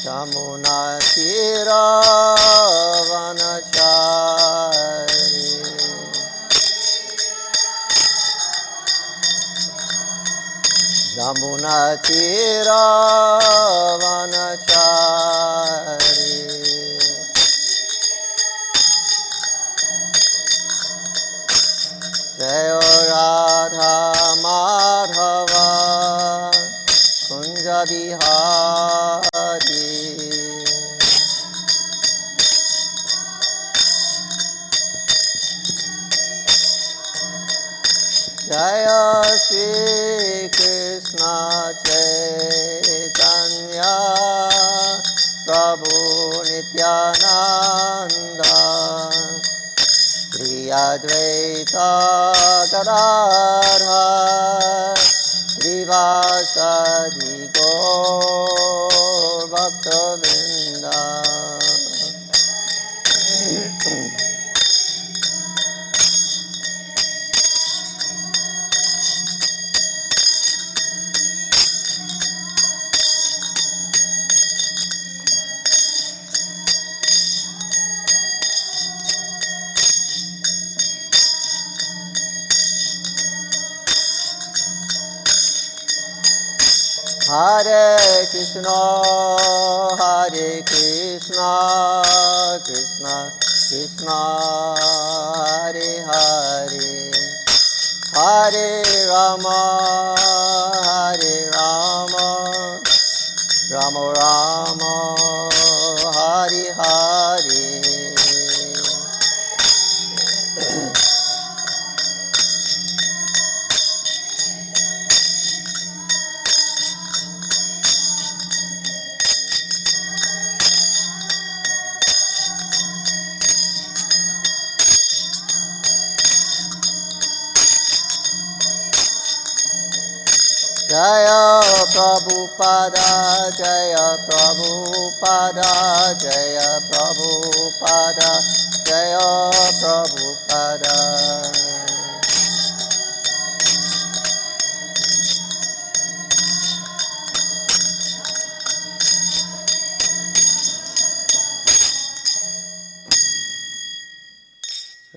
Jamuna Tira Vanachari Jamuna Tira Vanachari Jayo Radha Madhava Kunja Bihari Jaya Shri Krishna Chaitanya Prabhu Nityananda Shri Advaita Gadadhara Srivasadi Gaur Bhaktavinda Hare Krishna, Krishna Krishna, Hare Hare, Hare Rama, Rama Rama, Hare Hare. Jaya Prabhupada, Jaya Prabhupada, Jaya Prabhupada, Jaya Prabhupada.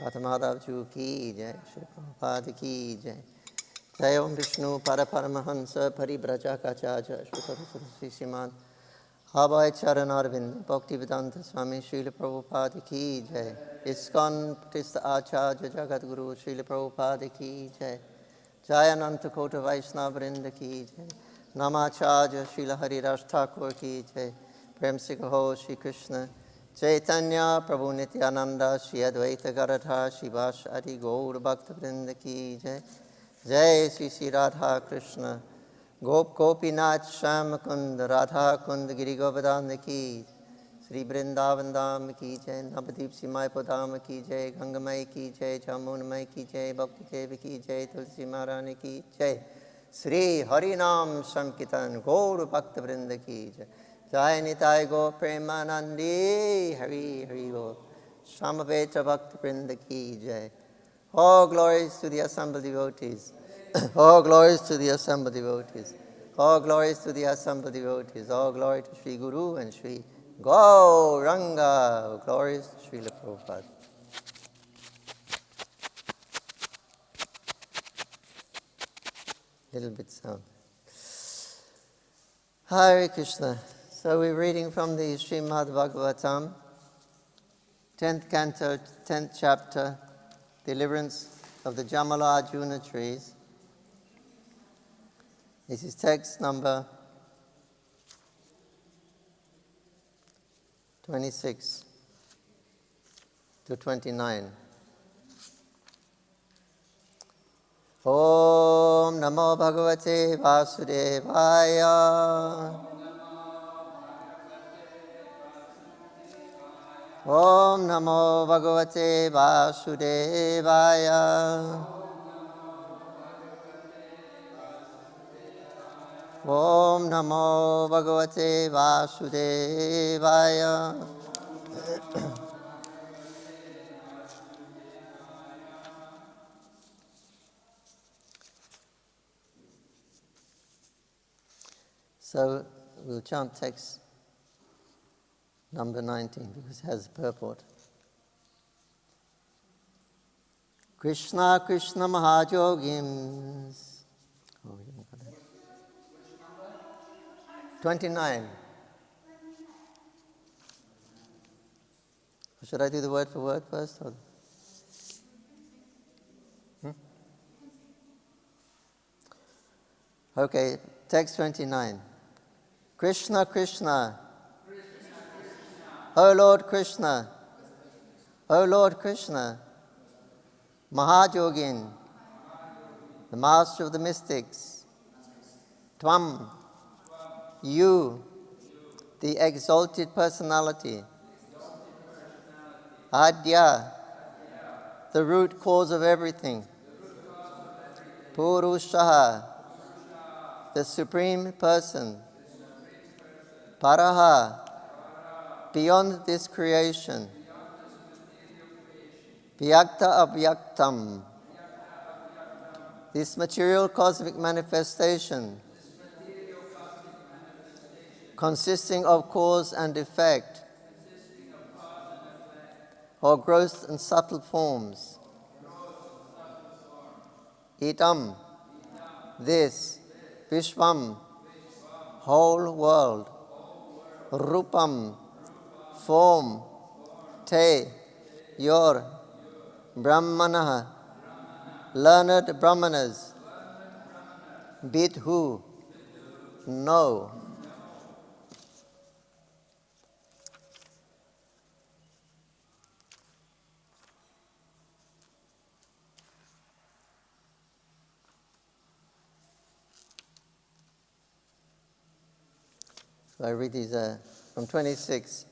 Radha Madhav Ju ki jai, Shri Prabhupada ki jai. Jai Om Vishnu Paramahansa Paribrajakachaja Shri Srimad Abhay Charanarvind Bhaktivedanta Swami Srila Prabhupada ki jai. ISKCON Pratistha Acharya Jagadguru Srila Prabhupada ki jai. Jai Ananta Kota Vaishnava Vrinda ki jai. Namacharya Srila Haridas Thakur ki jai. Prem Se Kaho Shri Krishna Chaitanya Prabhu Nityananda Shri Advaita Gadadhar Shivas Adi Gaur Bhakta Vrinda ki jai. Jai Sri Sri Radha Krishna Gopinath Sham Kund Radha Kund Giri Govardhan ki Sri Vrindavan Dham ki jai Navadip Si Mayapur Dham ki jai Gangamai ki jai Chamunamai ki jai Bhakti Devi ki jai Tulsi Maharani ki jai Sri Harinam Sankirtan Gaur Bhakta Vrinda ki jai Jai Nitai Go Premanandi Hari Hari Bo Samaveta Bhakta Vrinda ki jai. All glories to the assembled devotees. All glories to the assembled devotees. All glories to the assembled devotees. All glory to Sri Guru and Sri Gauranga. Glories to Srila Prabhupada. Little bit sound. Hare Krishna. So we're reading from the Srimad Bhagavatam, 10th canto, 10th chapter, Deliverance of the Jamala Arjuna trees. This is text number 26 to 29. Om Namo Bhagavate Vasudevaya. Om Namo Bhagavate Vasudevaya. Om Namo Bhagavate Vasudevaya. So we'll chant text number 19 because it has a purport. Krishna Krishna Mahajogims. Oh, you haven't got it. 29. Should I do the word for word first? Or? Okay, text 29. Krishna Krishna. O Lord Krishna. O Lord Krishna. Mahajogin, the master of the mystics. Tvam, you, the exalted personality. Adya, the root cause of everything. Purushaha, the supreme person. Paraha, beyond this creation. Vyakta avyaktam, this material cosmic manifestation, consisting of cause and effect, or gross and subtle forms. Idam, this, Vishwam, whole world. Rupam, form. Te, your. Brahmana, learned brahmanas. Bidhu, know. So I read these from 26.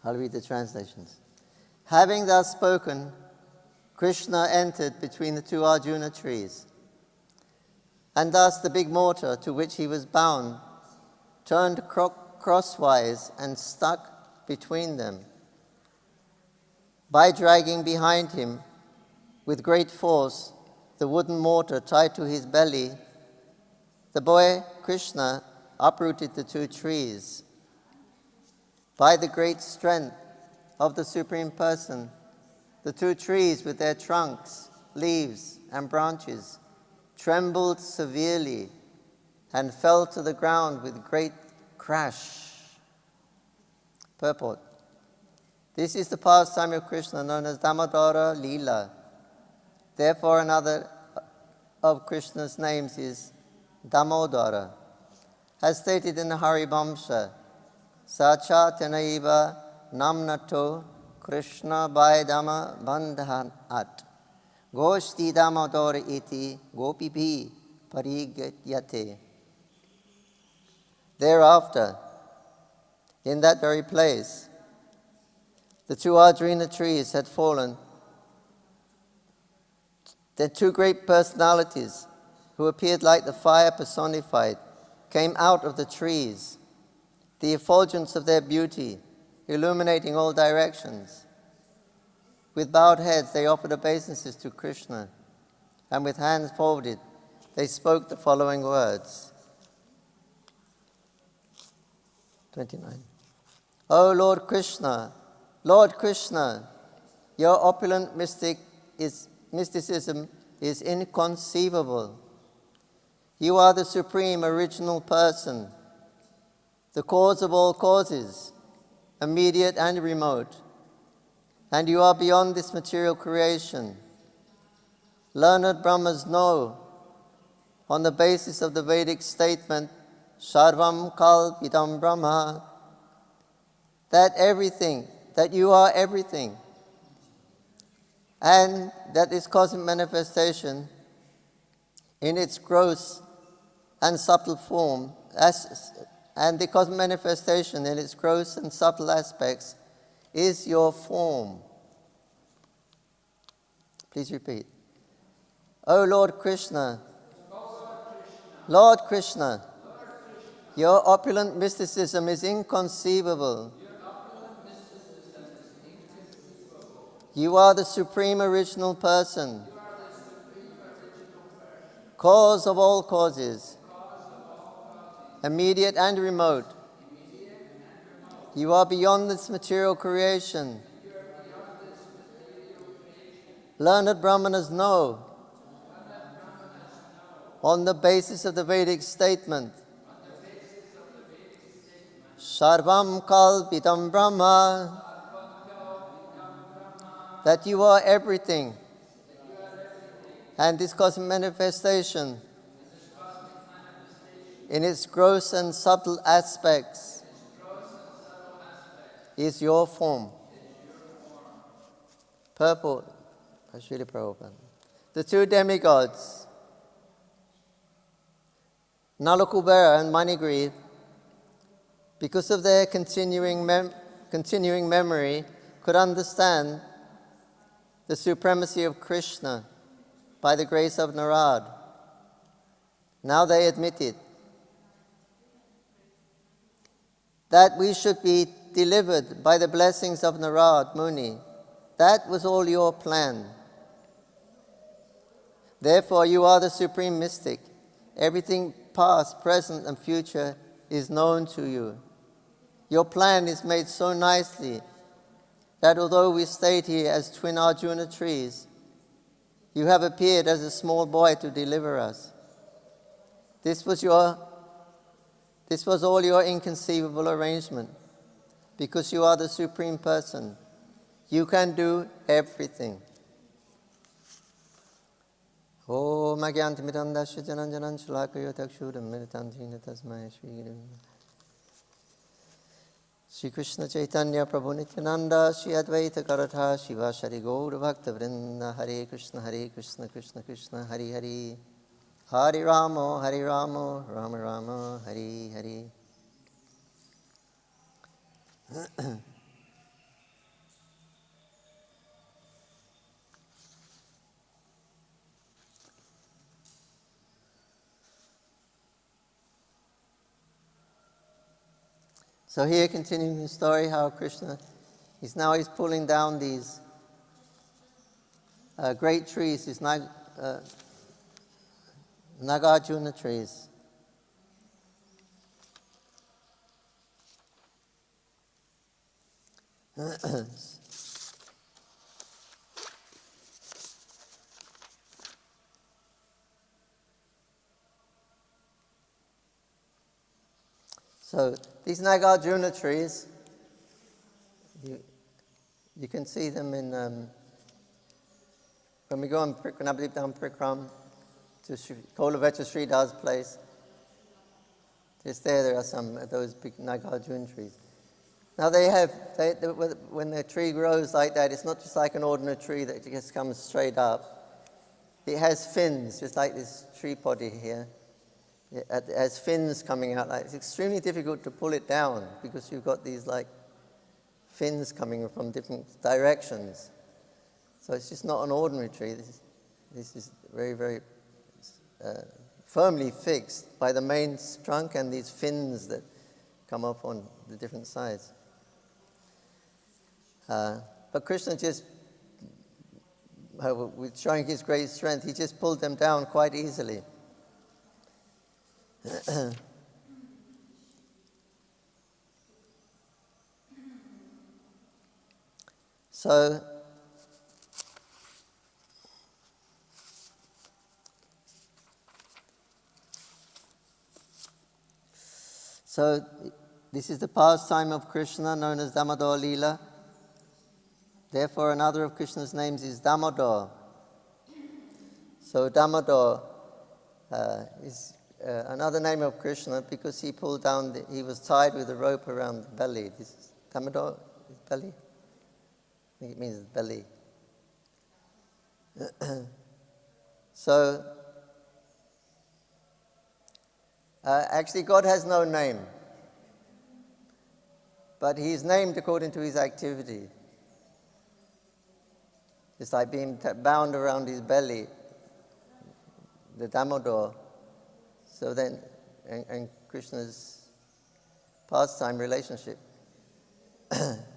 I'll read the translations. Having thus spoken, Krishna entered between the two Arjuna trees, and thus the big mortar to which he was bound turned crosswise and stuck between them. By dragging behind him with great force the wooden mortar tied to his belly, the boy Krishna uprooted the two trees. By the great strength of the Supreme Person, the two trees with their trunks, leaves, and branches trembled severely and fell to the ground with great crash. Purport. This is the pastime of Krishna known as Damodara Leela. Therefore, another of Krishna's names is Damodara. As stated in the Harivamsa, Sacha Tenaiva Namnato Krishna Vaidama Bandhanat Goshti Damodara iti Gopipi Parigatyate. Thereafter, in that very place, the two Arjuna trees had fallen. Their two great personalities, who appeared like the fire personified, came out of the trees, the effulgence of their beauty illuminating all directions. With bowed heads, they offered obeisances to Krishna, and with hands folded, they spoke the following words. 29. O Lord Krishna, your opulent mysticism is inconceivable. You are the supreme original person, the cause of all causes, immediate and remote, and you are beyond this material creation. Learned Brahmas know, on the basis of the Vedic statement, Sarvam Kalpitam Brahma, that you are everything, and that this cosmic manifestation in its gross and subtle form, and the cosmic manifestation in its gross and subtle aspects is your form. Please repeat. O Lord Krishna, Lord Krishna, your opulent mysticism is inconceivable. You are the supreme original person, cause of all causes, immediate and remote. You are beyond this material creation. Learned Brahmanas know, on the basis of the Vedic statement, Sarvam Kalpitam Brahma, that you are everything. And this cosmic manifestation, in its gross and subtle aspects, is your form. Purport, Srila Prabhupada. The two demigods, Nalakubera and Manigriv, because of their continuing memory, could understand the supremacy of Krishna by the grace of Narad. Now they admit it. That we should be delivered by the blessings of Narad Muni. That was all your plan. Therefore, you are the supreme mystic. Everything past, present, and future is known to you. Your plan is made so nicely that although we stayed here as twin Arjuna trees, you have appeared as a small boy to deliver us. This was all your inconceivable arrangement, because you are the Supreme Person. You can do everything. Om Agyantimirandasya Jananjanan Shalakayo Takshuram Miritantina Tasmaya Shri Shri Krishna Chaitanya Prabhu Nityananda Shri Advaita Karatha Shiva Shari Gaura Bhakta Vrinda Hare Krishna Krishna Krishna Hari Hari Hari Ramo Rama Rama Hari Hari. So here, continuing the story, how Krishna, he's pulling down these great trees, these Nagarjuna trees. So these Nagarjuna trees, you can see them in when we go on Navadvip Prikram to Kolaveta Sridhar's place. Just there are some of those big Nagarjuna trees. Now when the tree grows like that, it's not just like an ordinary tree that just comes straight up. It has fins, just like this tree body here. It has fins coming out. It's extremely difficult to pull it down because you've got these like fins coming from different directions. So it's just not an ordinary tree. This is very, very firmly fixed by the main trunk and these fins that come up on the different sides. But Krishna just, with showing his great strength, he just pulled them down quite easily. So this is the pastime of Krishna known as Damodar Leela. Therefore, another of Krishna's names is Damodar. So Damodar is another name of Krishna because he pulled down, he was tied with a rope around the belly. This is Damodar, his belly? I think it means belly. So, actually God has no name, but he is named according to his activity. It's like being bound around his belly, the Damodar. So then, and Krishna's pastime relationship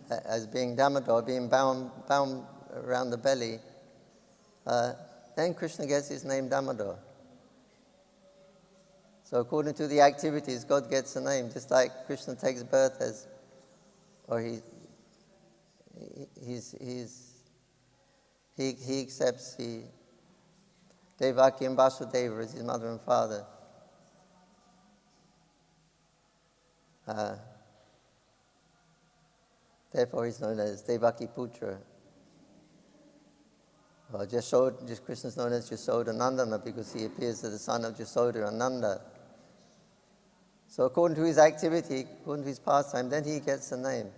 as being Damodar, being bound around the belly, then Krishna gets his name Damodar. So according to the activities, God gets a name, just like Krishna takes birth as, or he accepts Devaki and Vasudeva as his mother and father. Therefore he's known as Devaki Putra. Or just Krishna is known as Jasoda Nandana because he appears as the son of Jasoda and Nanda. So according to his activity, according to his pastime, then he gets a name.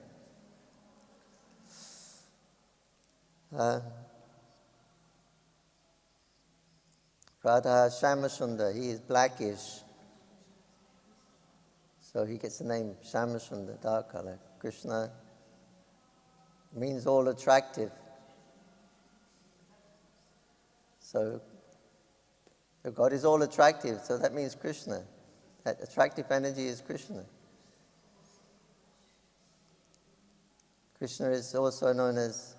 Radha Shamashunda, he is blackish. So he gets the name Shamashunda, dark color. Krishna means all attractive. So God is all attractive, so that means Krishna. That attractive energy is Krishna. Krishna is also known as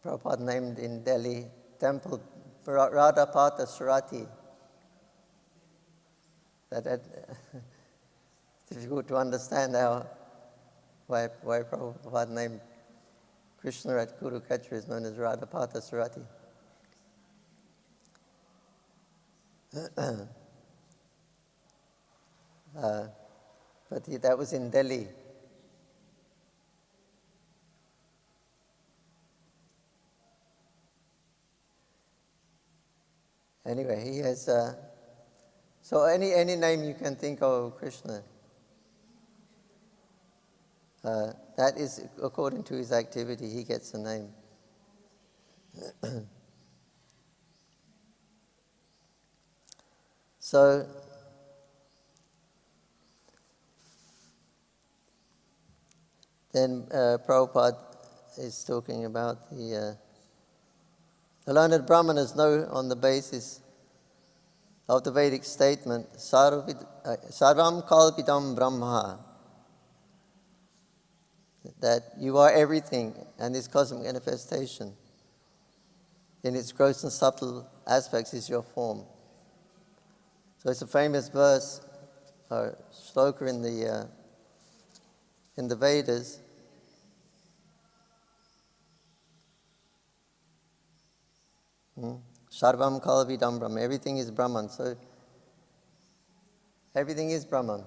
Prabhupada named in Delhi temple Radhapata Sarati. That difficult to understand why Prabhupada named Krishna at Kurukshetra is known as Radhapata Sarati. But that was in Delhi. Anyway, he has. So any name you can think of Krishna, that is according to his activity. He gets a name. So. Then Prabhupada is talking about the learned Brahmanas know on the basis of the Vedic statement, Sarvam Kalpidam Brahma, that you are everything and this cosmic manifestation in its gross and subtle aspects is your form. So it's a famous verse or shloka in the Vedas. Sarvam Kalvidam Brahma. Everything is Brahman. So everything is Brahman.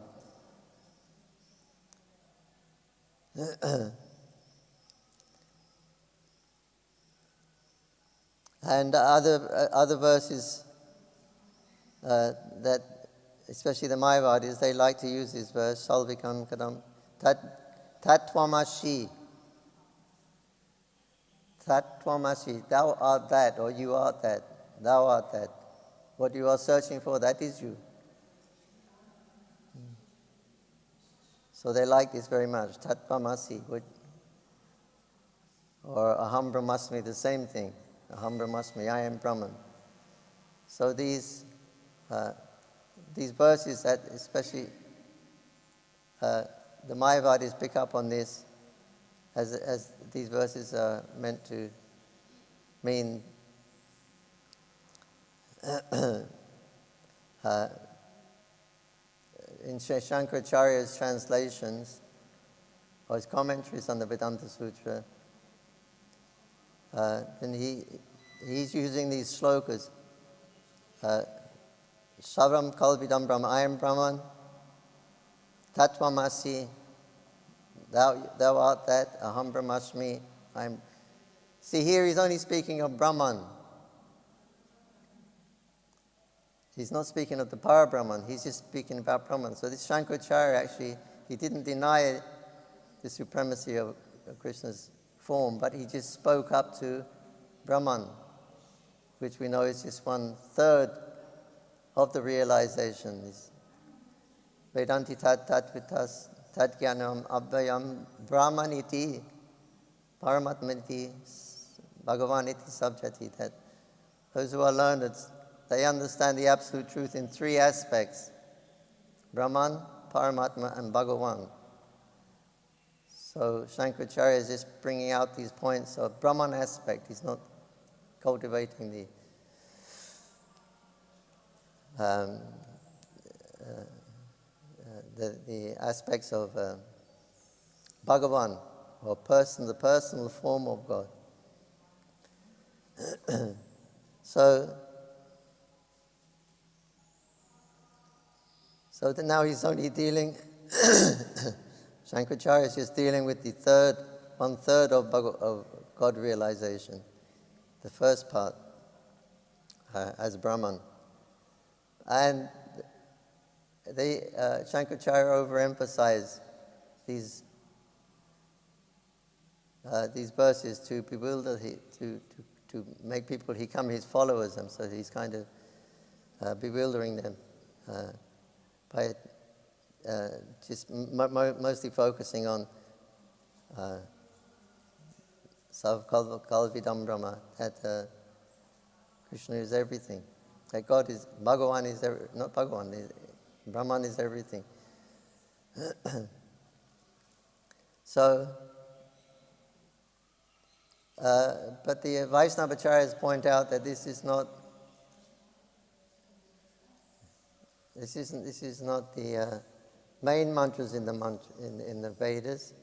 And other verses that, especially the Mayavadis, they like to use this verse, Salvikam Kadam. Tatvamashi. Tatvamashi. Thou art that, or you art that. Thou art that. What you are searching for, that is you. So they like this very much. Tatvamasi. Or Aham Brahmasmi, the same thing. Aham Brahmasmi, I am Brahman. So these verses that especially the Mayavadis pick up on this, as these verses are meant to mean in Shankaracharya's translations or his commentaries on the Vedanta Sutra, then he's using these shlokas. Sarvam Kalvidam Brahma, I am Brahman. Tatvamasi, thou art that. Aham Brahmasmi, See, here he's only speaking of Brahman. He's not speaking of the Para-Brahman, he's just speaking about Brahman. So this Shankaracharya actually, he didn't deny the supremacy of Krishna's form, but he just spoke up to Brahman, which we know is just 1/3 of the realization. Vedanti tat tatvitas tat jnanam abhyam brahmaniti paramatmaniti bhagavaniti sabjati. That those who are learned, they understand the absolute truth in 3 aspects: Brahman, Paramatma, and Bhagavan. So Shankaracharya is just bringing out these points of Brahman aspect. He's not cultivating um, the aspects of Bhagavan, or the personal form of God. So that now he's only dealing, Shankaracharya is just dealing with the 1/3 of God realization, the first part, as Brahman. And Shankaracharya overemphasize these verses to bewilder, to make people become his followers, and so he's kind of bewildering them by just mostly focusing on Kalvidam Brahma, that Krishna is everything, that God is, Bhagavan is, not Bhagavan, Brahman is everything. So, but the Vaishnavacharyas point out that this is not the main mantras in the Vedas.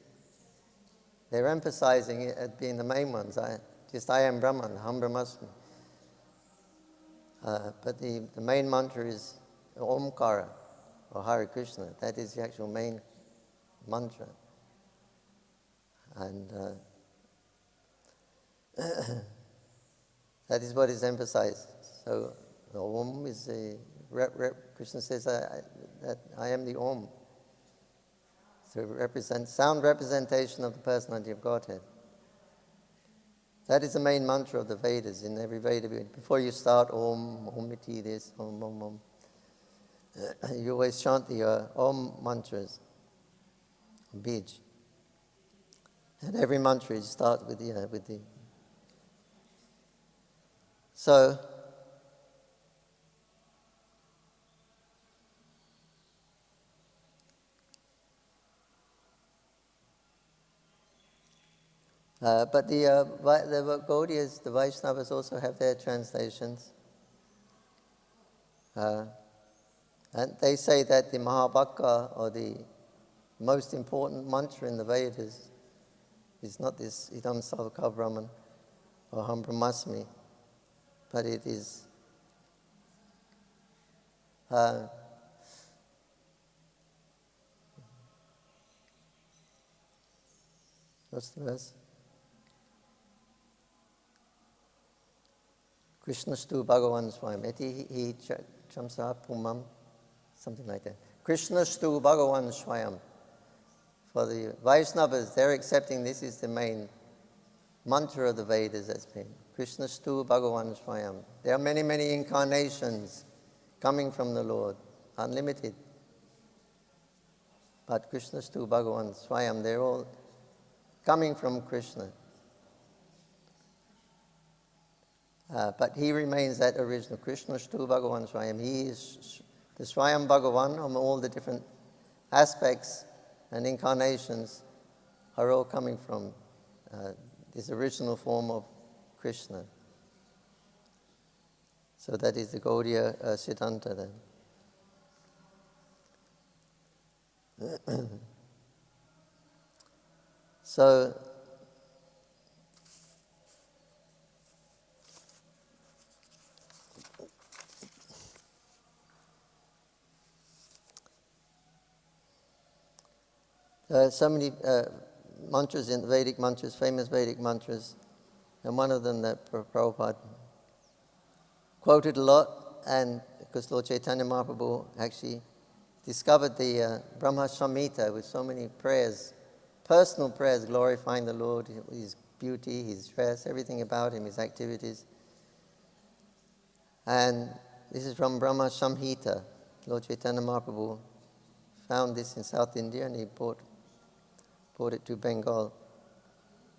They're emphasizing it as being the main ones. I am Brahman, Aham Brahmasmi. But the main mantra is Omkara, or Hare Krishna. That is the actual main mantra. And that is what is emphasized. So the Om is the Krishna says that I am the Om. So sound representation of the personality of Godhead. That is the main mantra of the Vedas. In every Veda, before you start Om, Om-iti this, Om, Om, Om, you always chant the Om mantras, Bij. And every mantra you start with the. So, but the Gaudiyas, the Vaishnavas also have their translations. And they say that the Mahavakya, or the most important mantra in the Vedas, is not this Idam Sarvaka Brahman or Aham Brahmasmi, but it is what's the verse? Krishnastu Bhagavan Swayam Eti hi chamsa pumam, something like that. Krishnastu Bhagavan Swayam. For the Vaishnavas, they're accepting this is the main mantra of the Vedas as being Krishnastu Bhagavan Swayam. There are many, many incarnations coming from the Lord, unlimited. But Krishnastu Bhagavan Swayam, they're all coming from Krishna. But he remains that original Krishnastu Bhagavan Swayam. He is the Swayam Bhagavan on all the different aspects and incarnations are all coming from this original form of Krishna. So that is the Gaudiya Siddhanta then. So, so many mantras in Vedic mantras, famous Vedic mantras, and one of them that Prabhupada quoted a lot, and because Lord Chaitanya Mahaprabhu actually discovered the Brahma Samhita with so many prayers, personal prayers glorifying the Lord, his beauty, his dress, everything about him, his activities. And this is from Brahma Samhita. Lord Chaitanya Mahaprabhu found this in South India and he brought it to Bengal.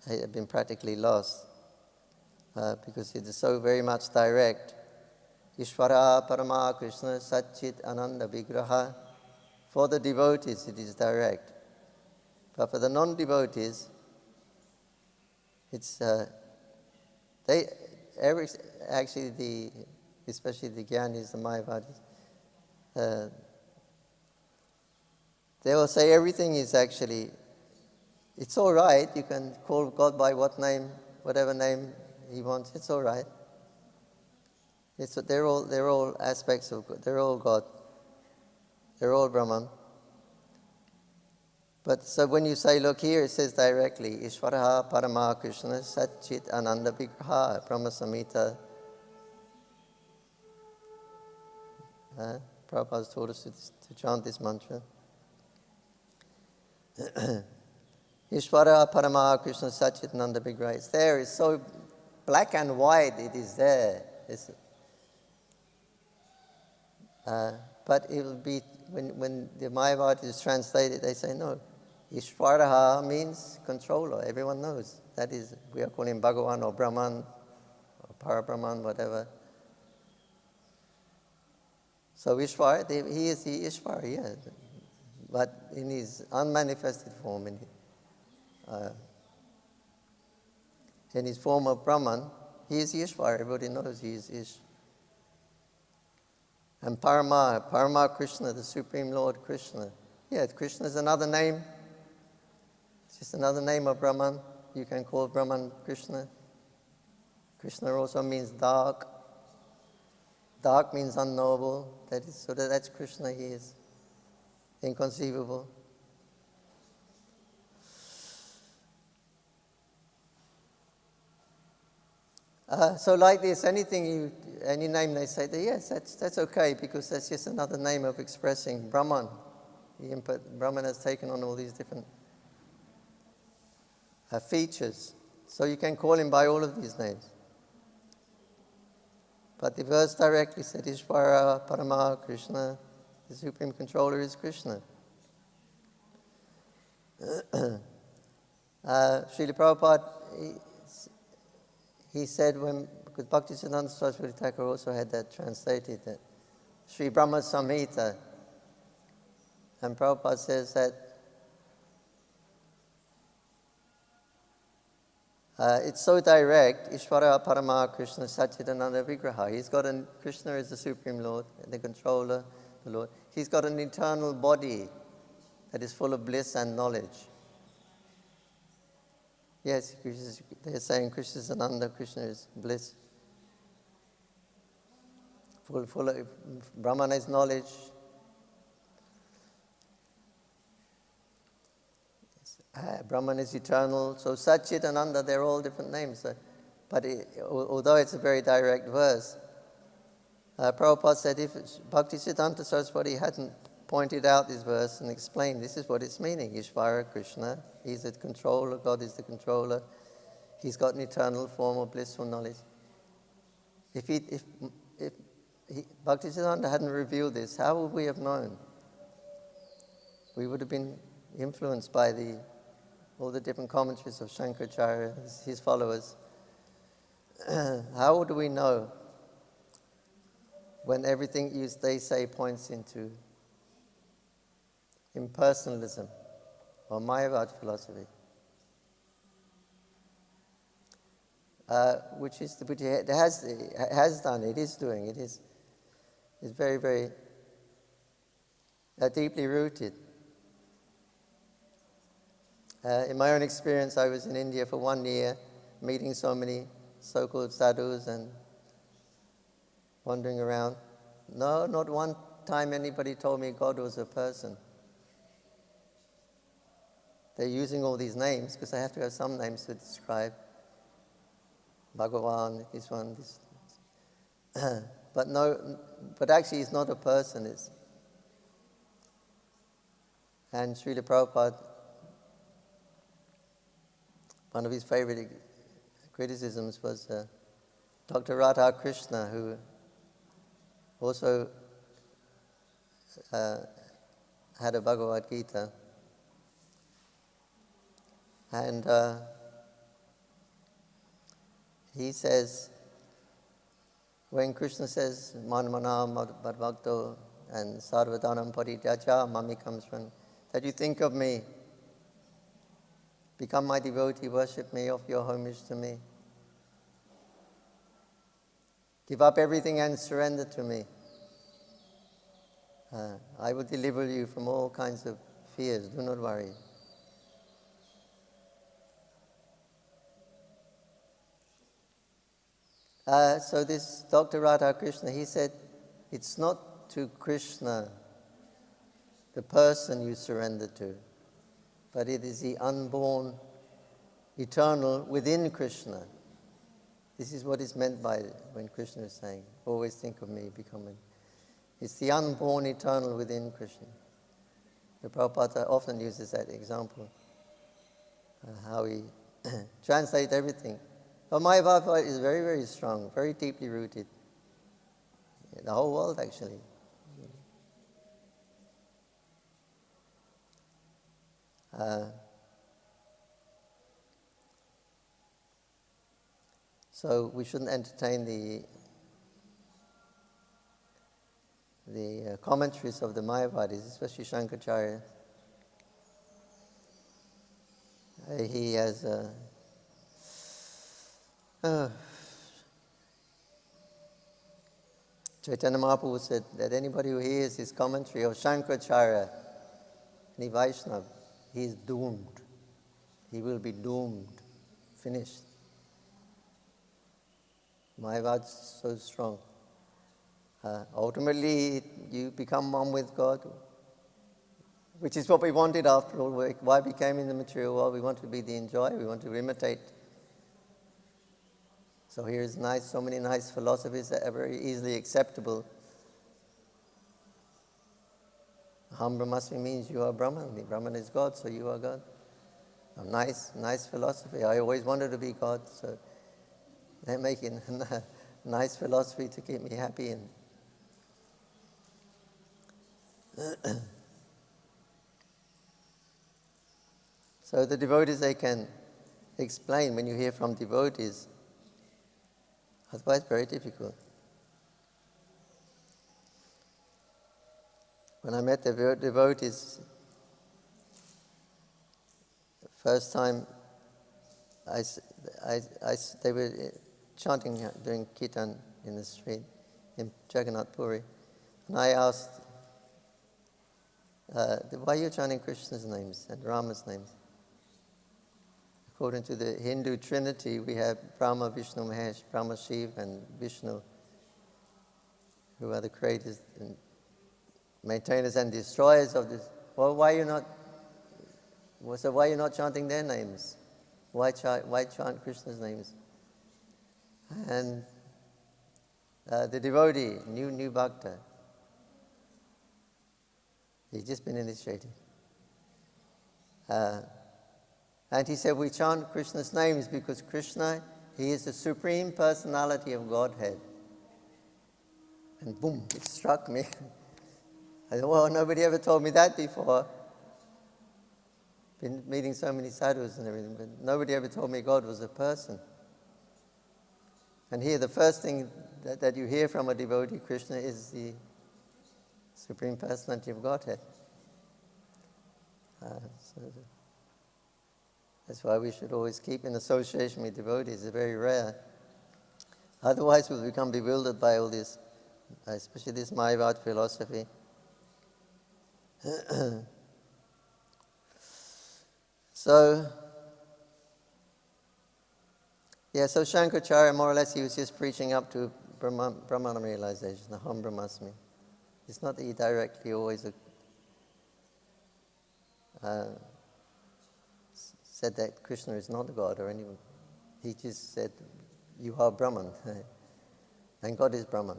It had been practically lost because it is so very much direct. Ishvara Parama Krishna Satchit Ananda Vigraha. For the devotees it is direct. But for the non-devotees, it's especially the Jnanis, the Mayavadis, They will say everything is actually, it's all right. You can call God by whatever name He wants. It's all right. They're all aspects of God. They're all God. They're all Brahman. But so when you say, look here, it says directly, Ishvaraha Parama Krishna Satchit Ananda Vigraha Brahma Samhita. Prabhupada's taught us to chant this mantra. Ishvara Parama Krishna Satchit Ananda Vigraha. It's there. It's so black and white. It is there. But it will be when the Mayapur is translated. They say no. Ishvaraha means controller. Everyone knows. That is, we are calling Bhagavan or Brahman or Parabrahman, whatever. So Ishvara, he is the Ishvara, yeah. But in his unmanifested form, in his form of Brahman, he is Ishvara. Everybody knows he is Ish. And Parama Krishna, the Supreme Lord Krishna. Yeah, Krishna is another name. It's just another name of Brahman. You can call Brahman Krishna. Krishna also means dark. Dark means unknowable. That's Krishna. He is inconceivable. So like this, any name they say, yes, that's okay, because that's just another name of expressing Brahman. Brahman has taken on all these different features. So you can call him by all of these names. But the verse directly said, Ishvara Parama Krishna, the Supreme Controller is Krishna. Srila Prabhupada, he said, because Bhaktisiddhanta Saraswati Thakur also had that translated, that Sri Brahma Samhita, and Prabhupada says that it's so direct, Ishvara Parama Krishna Satchidananda Vigraha. Krishna is the Supreme Lord, the controller, the Lord. He's got an eternal body that is full of bliss and knowledge. Yes, they're saying Krishna is Ananda, Krishna is bliss. Full of Brahman is knowledge. Brahman is eternal. So Satchit, Ananda, they're all different names. But although it's a very direct verse, Prabhupada said if Bhaktisiddhanta Saraswati hadn't pointed out this verse and explained this is what it's meaning. Ishvara Krishna, he's the controller, God is the controller. He's got an eternal form of blissful knowledge. If Bhaktisiddhanta hadn't revealed this, how would we have known? We would have been influenced by all the different commentaries of Shankaracharya, his followers. How would we know when everything they say points into impersonalism or Mayavad philosophy? Which it has done, it is doing, it is very, very deeply rooted. In my own experience, I was in India for 1 year, meeting so many so-called sadhus and wandering around. No, not one time anybody told me God was a person. They're using all these names because they have to have some names to describe Bhagavan, this one, this. But actually he's not a person. And Srila Prabhupada, one of his favorite criticisms was Dr. Radha Krishna, who also had a Bhagavad Gita. And he says, when Krishna says, Manmana Madbhakto and Sarvadanam Parityaja, Mami comes from, that you think of me, become my devotee, worship me, offer your homage to me. Give up everything and surrender to me. I will deliver you from all kinds of fears, do not worry. So this Dr. Radha Krishna, he said, it's not to Krishna, the person you surrender to, but it is the unborn, eternal within Krishna. This is what is meant by when Krishna is saying, always think of me becoming. It's the unborn, eternal within Krishna. The Prabhupada often uses that example, how he translates everything. But Mayapur is very, very strong, very deeply rooted. The whole world, actually. So we shouldn't entertain the commentaries of the Mayavadis, especially Shankaracharya. He has Chaitanya Mahaprabhu said that anybody who hears his commentary of Shankaracharya, any Vaishnava, he is doomed. He will be doomed, finished. Mayavad is so strong. Ultimately, you become one with God, which is what we wanted after all. Why we came in the material world? We want to be the enjoyer. We want to imitate. So here's so many nice philosophies that are very easily acceptable. Aham Brahmasmi means you are Brahman. The Brahman is God, so you are God. A nice philosophy. I always wanted to be God, so they're making a nice philosophy to keep me happy. And so the devotees, they can explain when you hear from devotees. Otherwise, very difficult. When I met the devotees, first time, they were chanting during Kirtan in the street in Jagannath Puri. And I asked, why are you chanting Krishna's names and Rama's names? According to the Hindu Trinity, we have Brahma, Vishnu, Mahesh, Brahma, Shiva, and Vishnu, who are the creators and maintainers and destroyers of this. Well, why are you not chanting their names? Why chant Krishna's names? And the devotee, new bhakta, he's just been initiated. And he said, we chant Krishna's names because Krishna, he is the Supreme Personality of Godhead. And boom, it struck me. I said, well, nobody ever told me that before. Been meeting so many sadhus and everything, but nobody ever told me God was a person. And here, the first thing that you hear from a devotee, Krishna, is the Supreme Personality of Godhead. That's why we should always keep in association with devotees. It's very rare. Otherwise, we'll become bewildered by all this, especially this Mayavad philosophy. So Shankaracharya, more or less, he was just preaching up to Brahmana realization, Aham Brahmasmi. It's not that he directly always said that Krishna is not God or anyone. He just said, you are Brahman, and God is Brahman.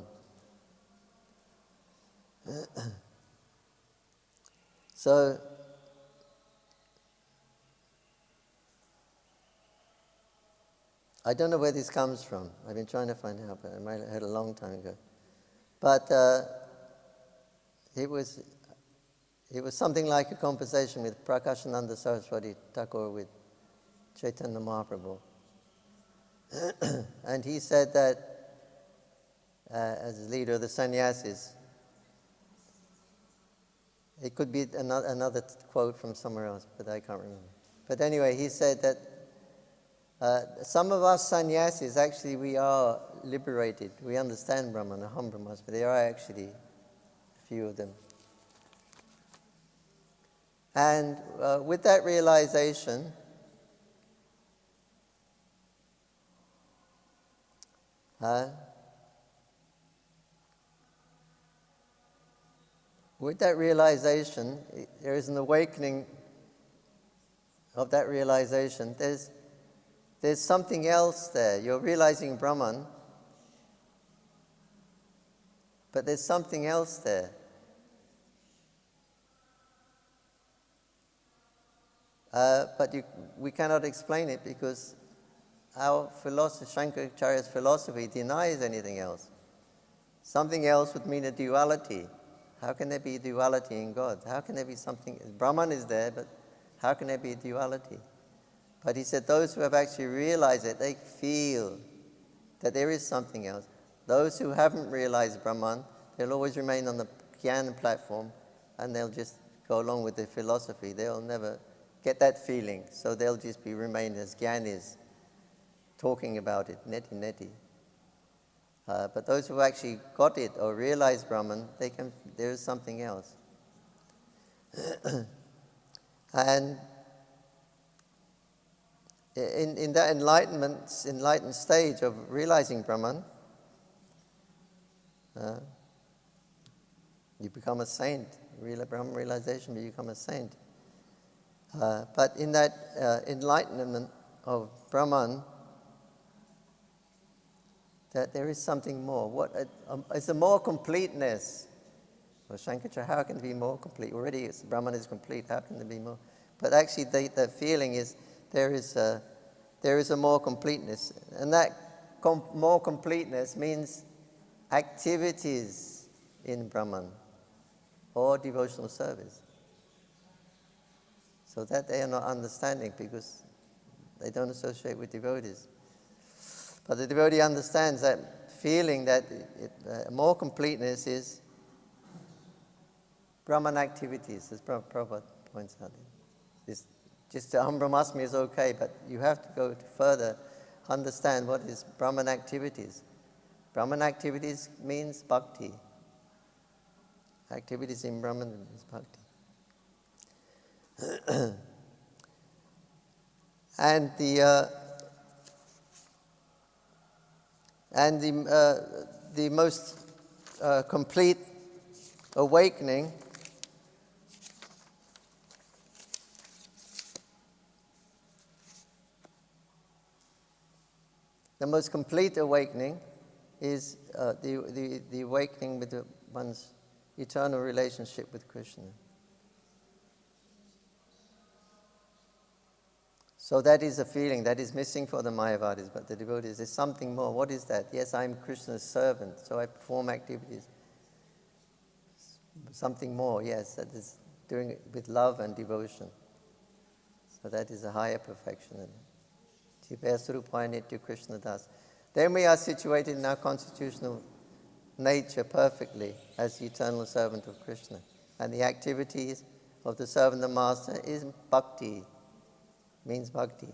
So, I don't know where this comes from. I've been trying to find out, but I might have heard a long time ago. But it was something like a conversation with Prakashananda Saraswati Thakur with Chaitanya Mahaprabhu. And he said that as leader of the sannyasis, it could be another quote from somewhere else, but I can't remember. But anyway, he said that some of us sannyasis, actually, we are liberated. We understand Brahman, Aham Brahmasmi, but there are actually a few of them And with that realization, there is an awakening of that realization. There's something else there. You're realizing Brahman, but there's something else there. But we cannot explain it because our philosophy, Shankaracharya's philosophy, denies anything else. Something else would mean a duality. How can there be duality in God? How can there be something? Brahman is there, but how can there be a duality? But he said those who have actually realized it, they feel that there is something else. Those who haven't realized Brahman, they'll always remain on the Jnana platform and they'll just go along with the philosophy. They'll never get that feeling. So they'll just remain as Jnanis, talking about it, neti. But those who actually got it or realized Brahman, there is something else. And in that enlightened stage of realizing Brahman, you become a saint. Brahman realization, you become a saint. But in that enlightenment of Brahman, that there is something more. It's a more completeness. Well, Shankaracharya, how can it be more complete? Already Brahman is complete. How can there be more? But actually, the feeling is there is a more completeness, and that more completeness means activities in Brahman or devotional service. So that they are not understanding because they don't associate with devotees. But the devotee understands that feeling that more completeness is Brahman activities, as Prabhupada points out. Just Aham Brahmasmi is okay, but you have to go further, understand what is Brahman activities. Brahman activities means bhakti. Activities in Brahman means bhakti. And the most complete awakening is the awakening with one's eternal relationship with Krishna. So that is a feeling that is missing for the Mayavadis, but the devotees, there's something more. What is that? Yes, I'm Krishna's servant, so I perform activities. Something more, yes, that is doing it with love and devotion. So that is a higher perfection. Nitya Krishna Das. Then we are situated in our constitutional nature perfectly as the eternal servant of Krishna. And the activities of the servant of the master is bhakti. Means bhakti.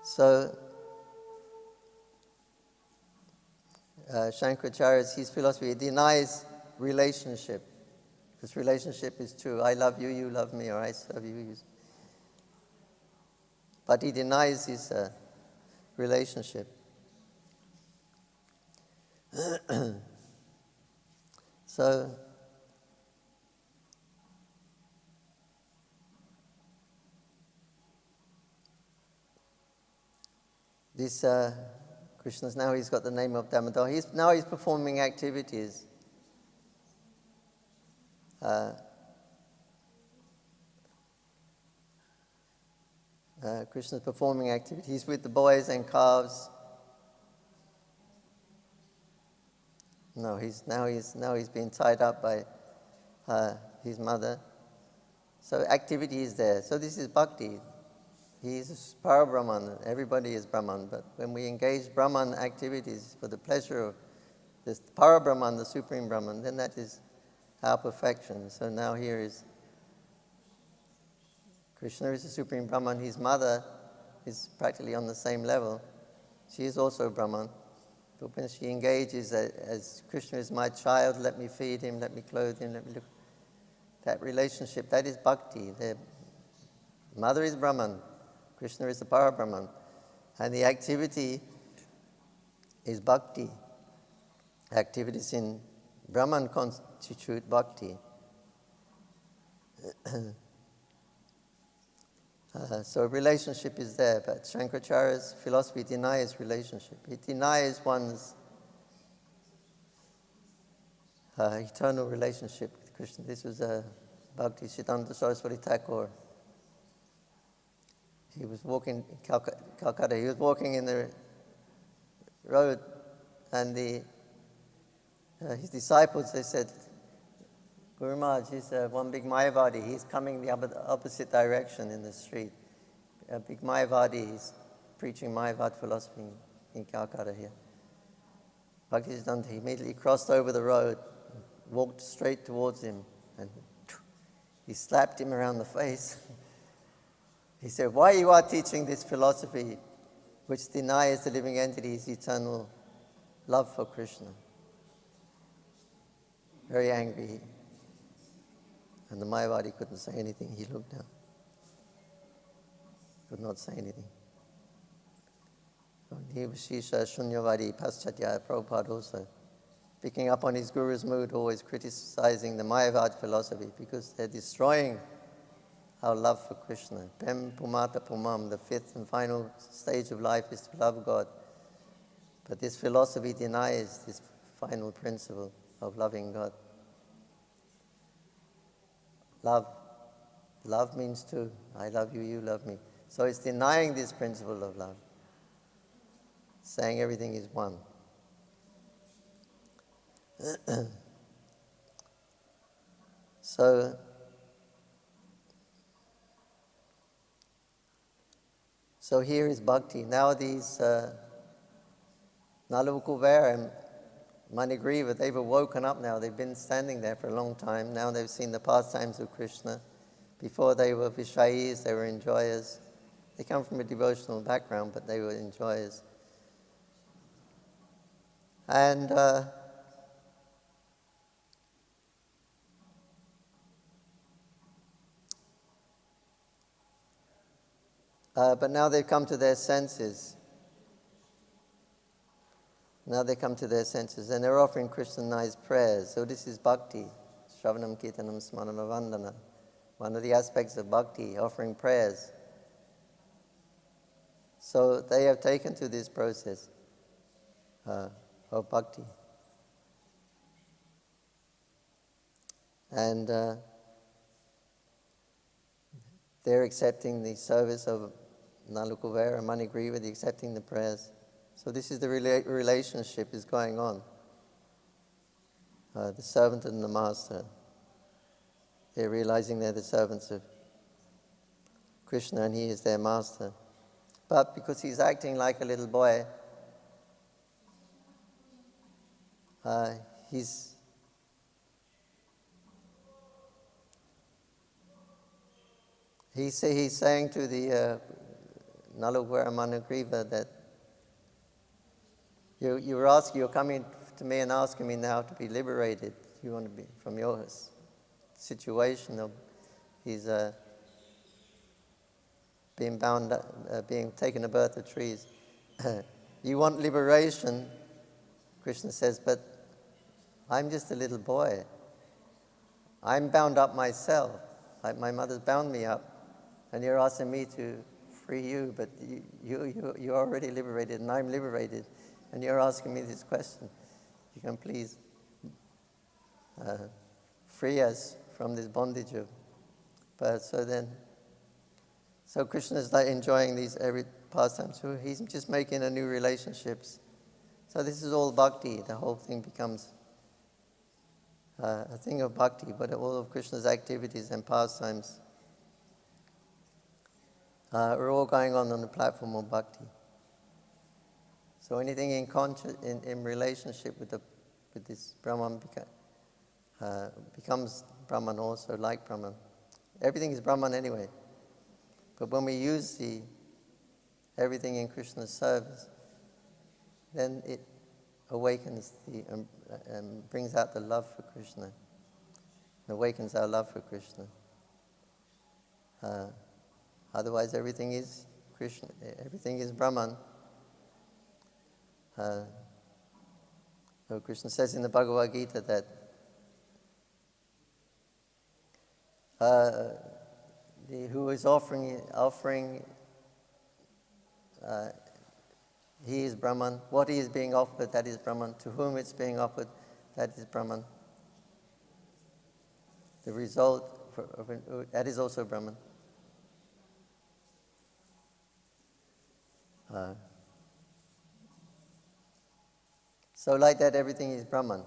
So, Shankaracharya's his philosophy denies relationship. Because relationship is true. I love you, you love me, or I serve you, you. But he denies his relationship. So, this Krishna's now he's got the name of Damodar. He's performing activities. Krishna's performing activities with the boys and calves. No, he's been tied up by his mother. So activity is there. So this is bhakti. He is Para-Brahman. Everybody is Brahman. But when we engage Brahman activities for the pleasure of this Para-Brahman, the Supreme Brahman, then that is our perfection. So now here is Krishna is the Supreme Brahman. His mother is practically on the same level. She is also Brahman. But when she engages as Krishna is my child, let me feed him, let me clothe him, let me look. That relationship, that is bhakti. The mother is Brahman, Krishna is the Parabrahman. And the activity is bhakti. Activities in Brahman constitute bhakti. So relationship is there, but Shankaracharya's philosophy denies relationship. It denies one's eternal relationship with Krishna. This was Bhakti Siddhanta Saraswati Thakur. He was walking in Calcutta. He was walking in the road, and his disciples, they said, Guru Maharaj, he's one big Mayavadi. He's coming the opposite direction in the street. A big Mayavadi, he's preaching Mayavad philosophy in Calcutta here. Bhaktisiddhanta immediately crossed over the road, walked straight towards him, and he slapped him around the face. He said, why you are teaching this philosophy which denies the living entity's eternal love for Krishna? Very angry. And the Mayavadi couldn't say anything. He looked down. Could not say anything. Shisha Shunyavadi Paschatya Prabhupada also, picking up on his guru's mood, always criticizing the Mayavad philosophy because they're destroying our love for Krishna. Pem Pumata Pumam, the fifth and final stage of life is to love God. But this philosophy denies this final principle of loving God. Love means two. I love you, you love me. So it's denying this principle of love. Saying everything is one. So here is bhakti. Now these Nalukuvera and Manigriva, they've awoken up now. They've been standing there for a long time. Now they've seen the pastimes of Krishna. Before they were Vishayis, they were enjoyers. They come from a devotional background, but they were enjoyers. And but now they've come to their senses. Now they come to their senses, and they're offering Krishna-nized prayers. So this is bhakti, Shravanam Kirtanam Smaranam Vandana. One of the aspects of bhakti, offering prayers. So they have taken to this process of bhakti. And they're accepting the service of Nalukuvera and Manigriva, they're accepting the prayers. So this is the relationship is going on. The servant and the master. They're realizing they're the servants of Krishna and he is their master. But because he's acting like a little boy, he's saying to the Nalukuvera Manigriva that you're coming to me and asking me now to be liberated. You want to be from your situation of he's being bound, being taken a birth of trees. You want liberation, Krishna says, but I'm just a little boy. I'm bound up myself. My mother's bound me up, and you're asking me to free you, but you're already liberated, and I'm liberated. And you're asking me this question. You can please free us from this bondage of birth. So Krishna's like enjoying these every pastime. So he's just making a new relationships. So this is all bhakti. The whole thing becomes a thing of bhakti, but all of Krishna's activities and pastimes are all going on the platform of bhakti. So anything in relationship with this Brahman becomes Brahman also, like Brahman. Everything is Brahman anyway. But when we use everything in Krishna's service, then awakens brings out the love for Krishna, awakens our love for Krishna. Otherwise, everything is Krishna, everything is Brahman. Krishna says in the Bhagavad Gita that who is offering, he is Brahman. What he is being offered, that is Brahman. To whom it's being offered, that is Brahman. The result, that is also Brahman. So like that, everything is Brahman.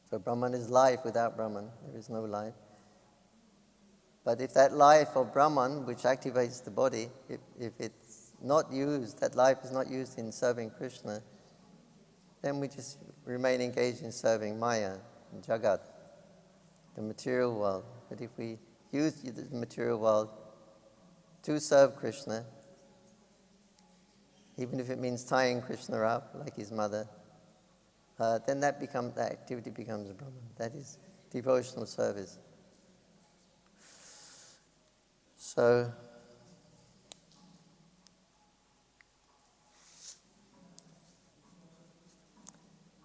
So Brahman is life. Without Brahman, there is no life. But if that life of Brahman, which activates the body, if it's not used, that life is not used in serving Krishna, then we just remain engaged in serving Maya, Jagat, the material world. But if we use the material world to serve Krishna, even if it means tying Krishna up like his mother, then that activity becomes Brahman. That is devotional service. So,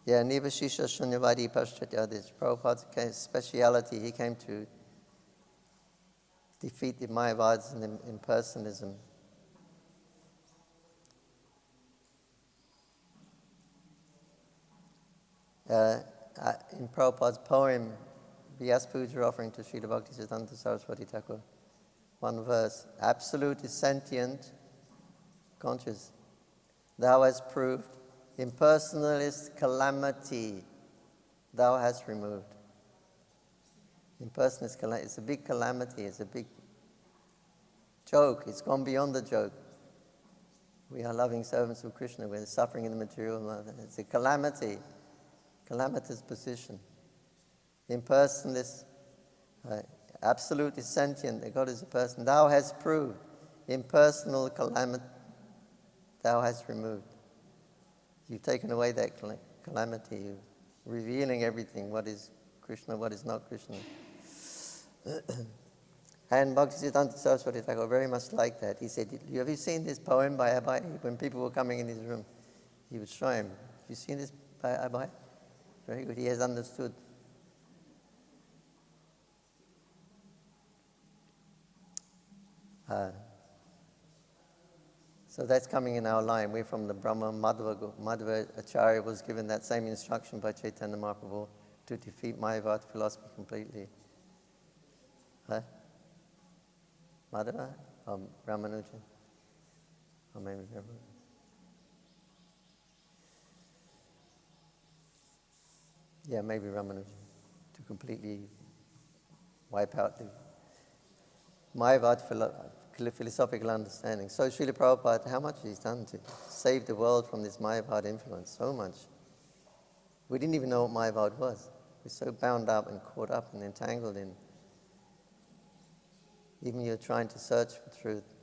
Nivashisha Shunyavadi Paschatya, this Prabhupada's speciality, he came to defeat the Mayavadas and impersonalism. In Prabhupada's poem, Vyas Puja offering to Srila Bhaktisiddhanta Saraswati Thakur, one verse, absolute is sentient, conscious. Thou hast proved, impersonalist calamity, thou hast removed. Impersonalist calamity, it's a big calamity, it's a big joke, it's gone beyond the joke. We are loving servants of Krishna, we're suffering in the material life. It's a calamity, calamitous position. Impersonalist, absolutely sentient, that God is a person. Thou hast proved, impersonal calamity, thou hast removed. You've taken away that calamity, you're revealing everything, what is Krishna, what is not Krishna. And Bhaktisiddhanta Saraswati Thakur very much like that. He said, have you seen this poem by Abhay? When people were coming in his room, he would show him, have you seen this by Abhay? Very good, he has understood. So that's coming in our line. We're from the Brahma. Madhva Acharya was given that same instruction by Chaitanya Mahaprabhu to defeat Mayavad philosophy completely. Madhva? Or Ramanujan? Or maybe Ramanujan. Yeah, maybe Ramanujan. To completely wipe out the Mayavad philosophical understanding. So Srila Prabhupada, how much he's done to save the world from this Mayavad influence? So much. We didn't even know what Mayavad was. We're so bound up and caught up and entangled in. Even you're trying to search for truth.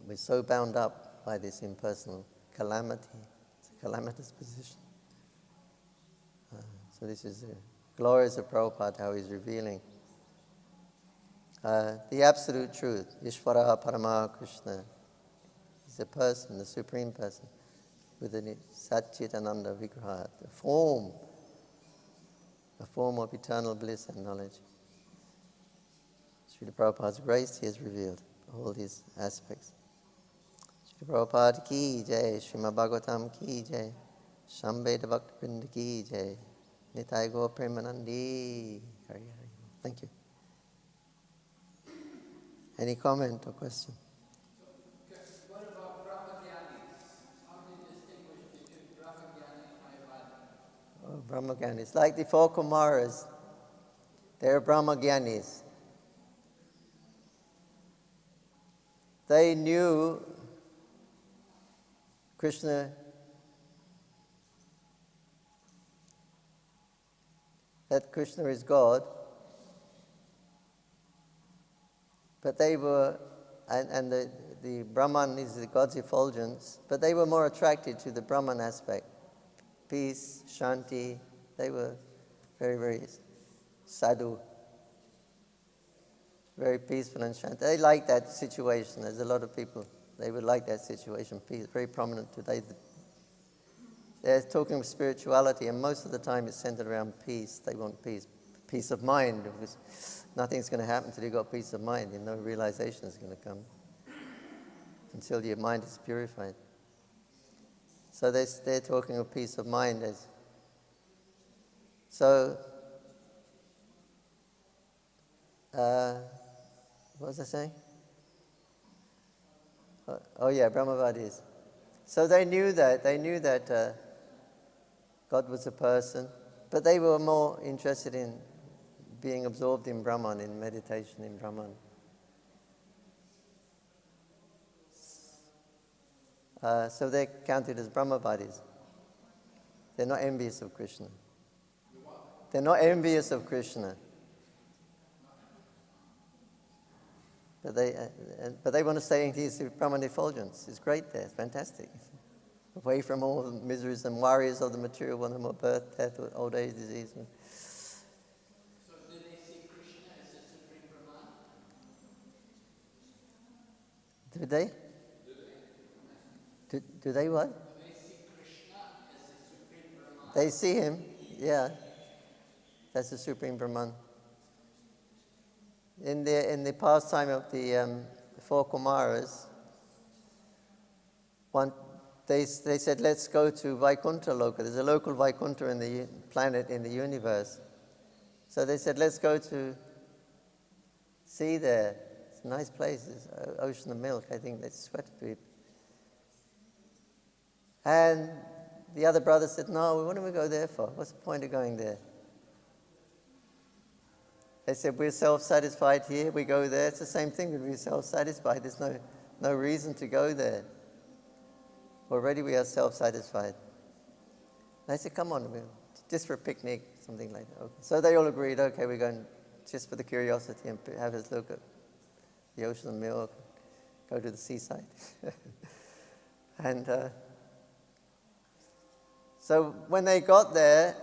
We're so bound up by this impersonal calamity. It's a calamitous position. So this is the glories of Prabhupada, how he's revealing the absolute truth. Ishvara Parama Krishna is the person, the supreme person, with the Satchitananda Vigraha, a form of eternal bliss and knowledge. Srila Prabhupada's grace, he has revealed all these aspects. Srila Prabhupada ki jai, Srimad Bhagavatam ki jai, Shambheda Bhaktivinoda ki jai, Nitai Gaur Premanandi. Hari Hari. Thank you. Any comment or question? What about Brahmagyanis? How do you distinguish between Brahmagyani and Mayavada? Oh, Brahmagyanis. Like the four Kumaras, they're Brahmagyanis. They knew Krishna, that Krishna is God, but they were, and the Brahman is the God's effulgence, but they were more attracted to the Brahman aspect. Peace, Shanti, they were very, very sadhu, very peaceful and Shanti. They like that situation. There's a lot of people, they would like that situation. Peace, very prominent today. They're talking of spirituality, and most of the time it's centered around peace. They want peace. Peace of mind, because nothing's going to happen until you've got peace of mind. No realization is going to come until your mind is purified. So they're talking of peace of mind. What was I saying? Oh yeah, Brahmavadis. So they knew that God was a person, but they were more interested in being absorbed in Brahman, in meditation in Brahman. So they're counted as Brahmavadis. They're not envious of Krishna. They're not envious of Krishna. But they want to stay in his Brahman effulgence. It's great there. It's fantastic. Away from all the miseries and worries of the material world, no more birth, death, old age, disease. So do they see Krishna as the Supreme Brahman? Do they? Do they what? Do they see Krishna as the Supreme Brahman? They see him, yeah. That's the Supreme Brahman. In the pastime of the four Kumaras, they said, let's go to Vaikuntha Loka. There's a local Vaikuntha in the planet, in the universe. So they said, let's go to sea there. It's a nice place. It's ocean of milk. I think they sweated to it. And the other brother said, no, what do we go there for? What's the point of going there? They said, we're self-satisfied here, we go there. It's the same thing, we're self-satisfied. There's no reason to go there. Already we are self-satisfied. And I said, come on, just for a picnic, something like that. Okay. So they all agreed, okay, we're going just for the curiosity and have a look at the ocean of milk, go to the seaside. And so when they got there,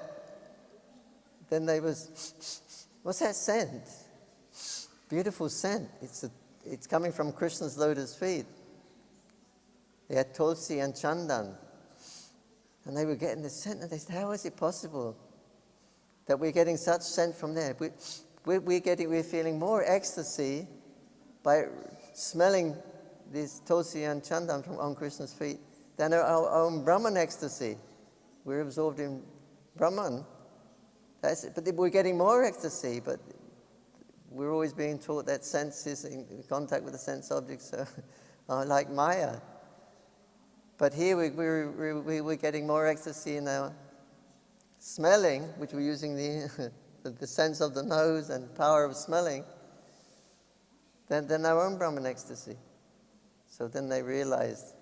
then they was... What's that scent? Beautiful scent. It's coming from Krishna's lotus feet. They had tulsi and chandan. And they were getting this scent, and they said, how is it possible that we're getting such scent from there? We're feeling more ecstasy by smelling this tulsi and chandan on Krishna's feet than our own Brahman ecstasy. We're absorbed in Brahman. That's it. But we're getting more ecstasy, but we're always being taught that senses, in contact with the sense objects, are like Maya. But here we're getting more ecstasy in our smelling, which we're using the sense of the nose and power of smelling, than our own Brahman ecstasy. So then they realized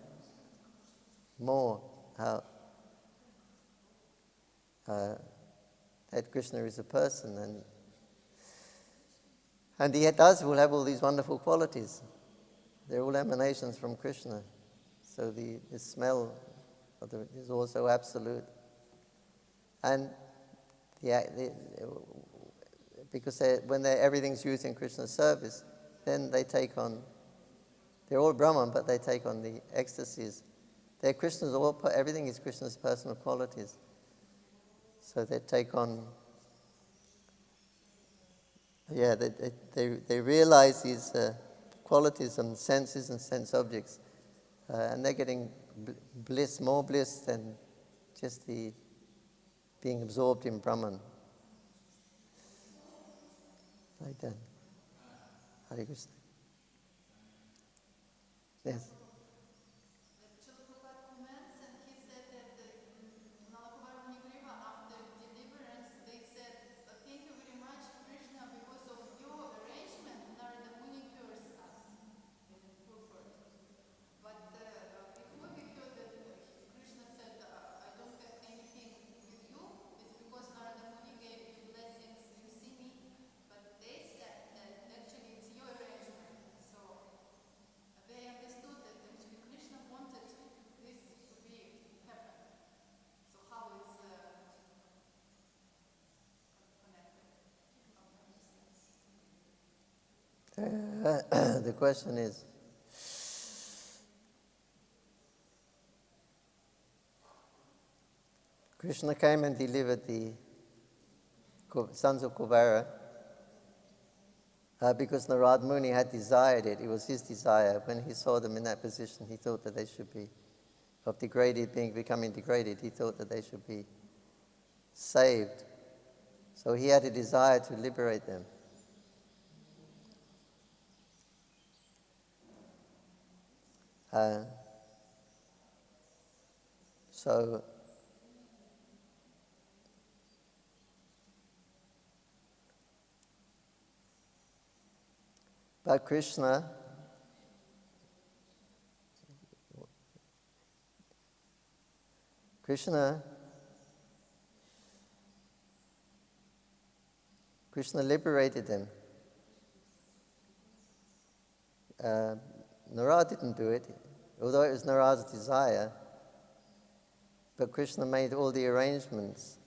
more how that Krishna is a person, and he will have all these wonderful qualities. They're all emanations from Krishna. So the smell is also absolute. And because when everything's used in Krishna's service, then they take on, they're all Brahman, but they take on the ecstasies. They're Krishna's, everything is Krishna's personal qualities. So they take on, they realize these qualities and senses and sense objects, and they're getting bliss, more bliss than just the being absorbed in Brahman. Like that. Hare Krishna. Yes. The question is, Krishna came and delivered the sons of Kuvara because Narad Muni had desired it. It was his desire. When he saw them in that position, he thought that they should be, of degraded becoming degraded, he thought that they should be saved. So he had a desire to liberate them. But Krishna liberated them. Narad didn't do it, although it was Narad's desire, but Krishna made all the arrangements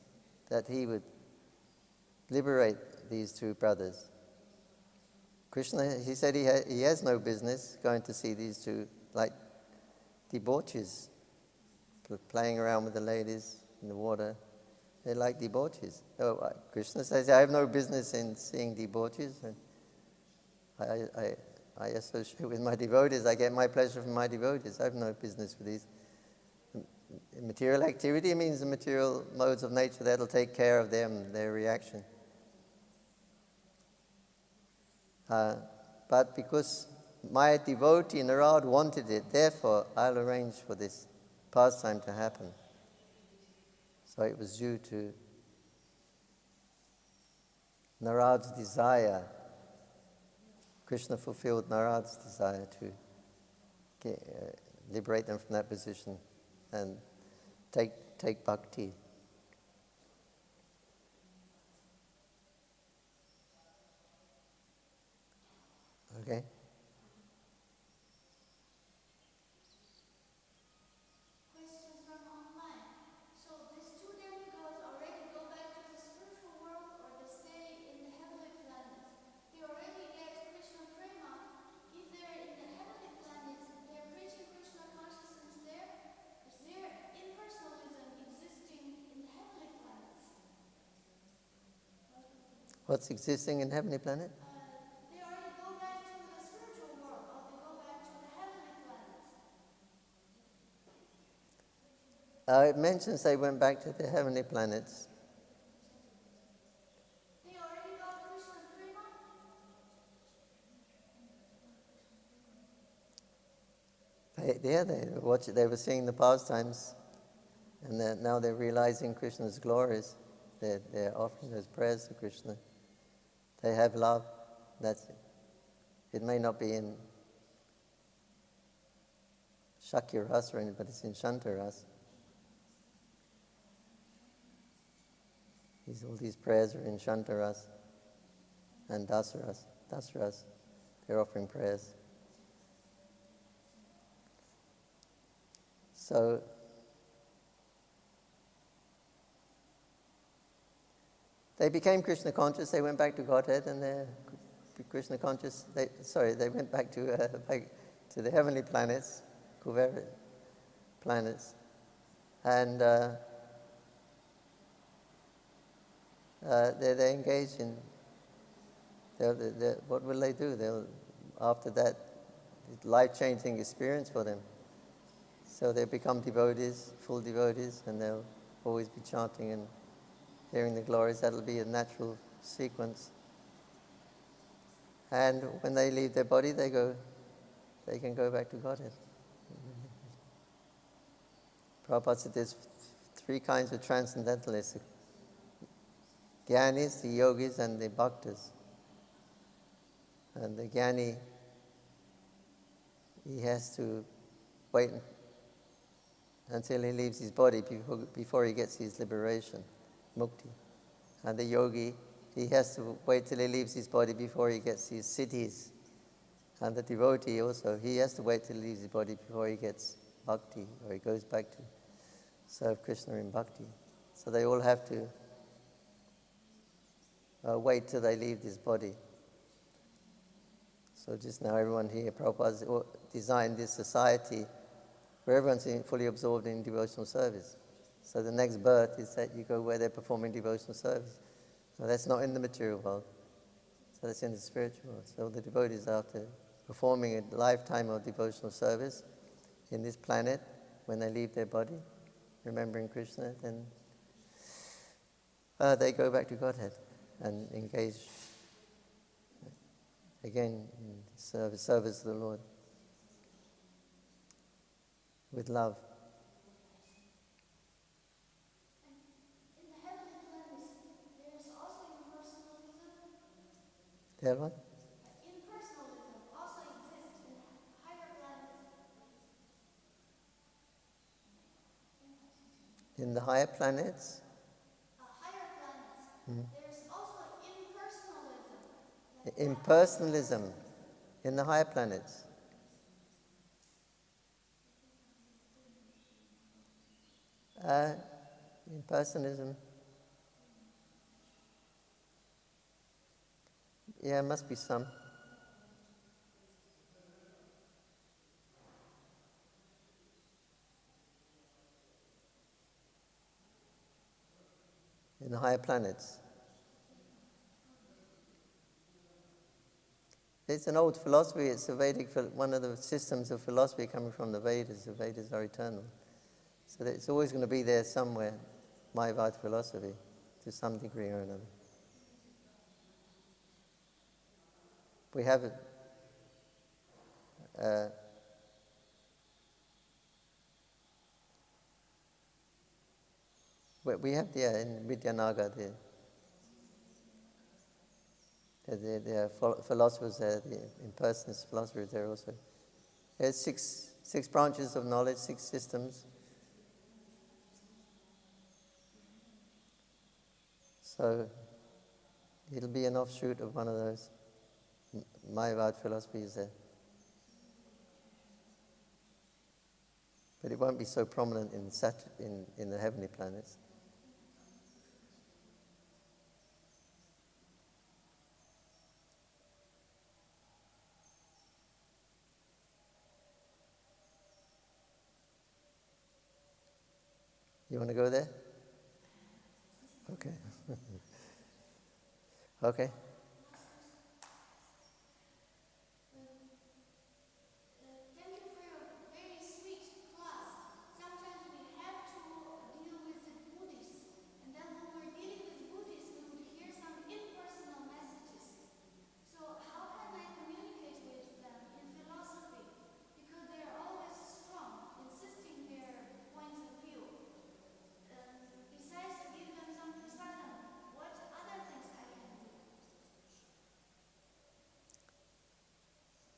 that he would liberate these two brothers. Krishna, he said he has no business going to see these two like debauchees, playing around with the ladies in the water. They're like debauchees. Oh, Krishna says, I have no business in seeing debauchees. I associate with my devotees. I get my pleasure from my devotees. I have no business with these. Material activity means the material modes of nature. That'll take care of them, their reaction. But because my devotee Narad wanted it, therefore I'll arrange for this pastime to happen. So it was due to Narad's desire. Krishna fulfilled Narad's desire to liberate them from that position and take bhakti. Okay? Questions from online. So these two demigods already go back to the spiritual world, or they stay in the heavenly planets? They already get Krishna prema. If they're in the heavenly planets, they're preaching Krishna consciousness there. Is there impersonalism existing in the heavenly planets? What's existing in heavenly planet? They already go back to the spiritual world, or they go back to the heavenly planets. It mentions they went back to the heavenly planets. They already got Krishna prema? They were seeing the pastimes, and now they're realizing Krishna's glories. They're offering those prayers to Krishna. They have love. That's it. It may not be in Shakya Ras or anything, but it's in Shanta Ras. All these prayers are in Shanta Ras and Dasa Ras. Dasa Ras, they're offering prayers. So, they became Krishna conscious. They went back to Godhead, and they're Krishna conscious. They went back to the heavenly planets, Kuvera planets, and they engage in. What will they do? After that, life-changing experience for them. So they become devotees, full devotees, and they'll always be chanting and hearing the glories. That'll be a natural sequence. And when they leave their body, they can go back to Godhead. Prabhupada said there's three kinds of transcendentalists: the Jnanis, the Yogis, and the Bhaktas. And the Jnani, he has to wait until he leaves his body before he gets his liberation, mukti. And the yogi, he has to wait till he leaves his body before he gets his siddhis. And the devotee also, he has to wait till he leaves his body before he gets bhakti, or he goes back to serve Krishna in bhakti. So they all have to wait till they leave this body. So just now everyone here, Prabhupada's designed this society where everyone's fully absorbed in devotional service. So the next birth is that you go where they're performing devotional service. So that's not in the material world. So that's in the spiritual world. So the devotees, after performing a lifetime of devotional service in this planet, when they leave their body, remembering Krishna, then they go back to Godhead and engage again in service of the Lord with love. In the heavenly planets, there is also impersonalism. There what? Impersonalism also exists in higher planets. In the higher planets, Higher planets, there is also impersonalism. impersonalism in the higher planets. Impersonalism. Yeah, must be some. In the higher planets. It's an old philosophy, it's a Vedic, one of the systems of philosophy coming from the Vedas. The Vedas are eternal. So that it's always going to be there somewhere, Mayapur philosophy, to some degree or another. We have in Vidyanagar, there are philosophers there, the impersonalist philosophers there also. There's six branches of knowledge, 6 systems. So it'll be an offshoot of one of those. Mayavad philosophy is there. But it won't be so prominent in the heavenly planets. You want to go there? Okay. Okay. Thank you for your very sweet class. Sometimes we have to deal with the Buddhists, and then when we're dealing with Buddhists, we would hear some impersonal messages. So how can I communicate with them in philosophy? Because they are always strong, insisting their points of view. Besides to give them some prasadam, what other things I can do?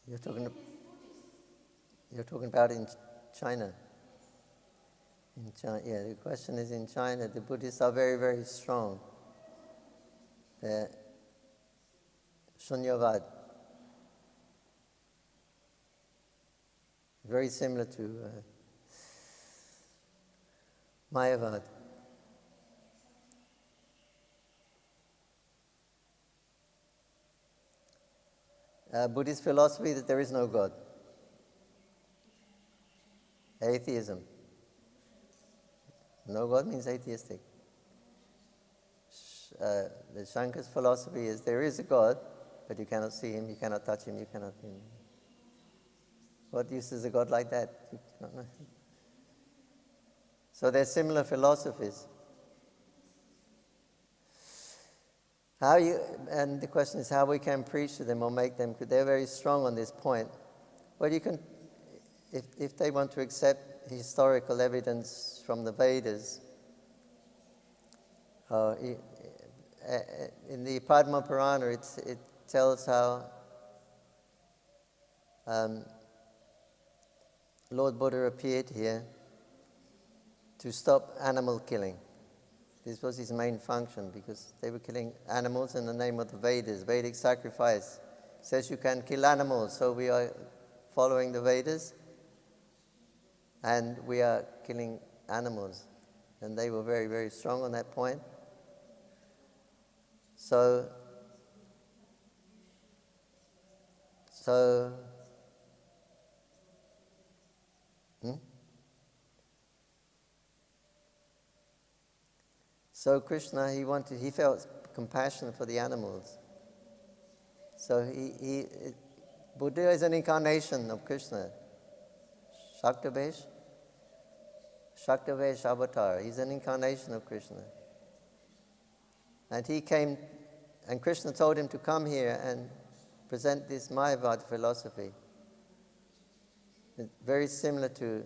You're talking about in China. In China, yeah. The question is in China. The Buddhists are very, very strong. They're Shunyavad. Very similar to Mayavad. Buddhist philosophy that there is no God. Atheism. No God means atheistic. The Shankar's philosophy is there is a God, but you cannot see him, you cannot touch him, you cannot... What use is a God like that? You cannot know. So they're similar philosophies. And the question is how we can preach to them or make them, because they're very strong on this point. Well, you can, if they want to accept historical evidence from the Vedas, in the Padma Purana it tells how Lord Buddha appeared here to stop animal killing. This was his main function, because they were killing animals in the name of the Vedas. Vedic sacrifice says you can kill animals, so we are following the Vedas and we are killing animals. And they were very, very strong on that point. So So, so Krishna, he felt compassion for the animals. So Buddha is an incarnation of Krishna. Shaktavesh avatar. He's an incarnation of Krishna. And he came, and Krishna told him to come here and present this Mayavad philosophy. Very similar to,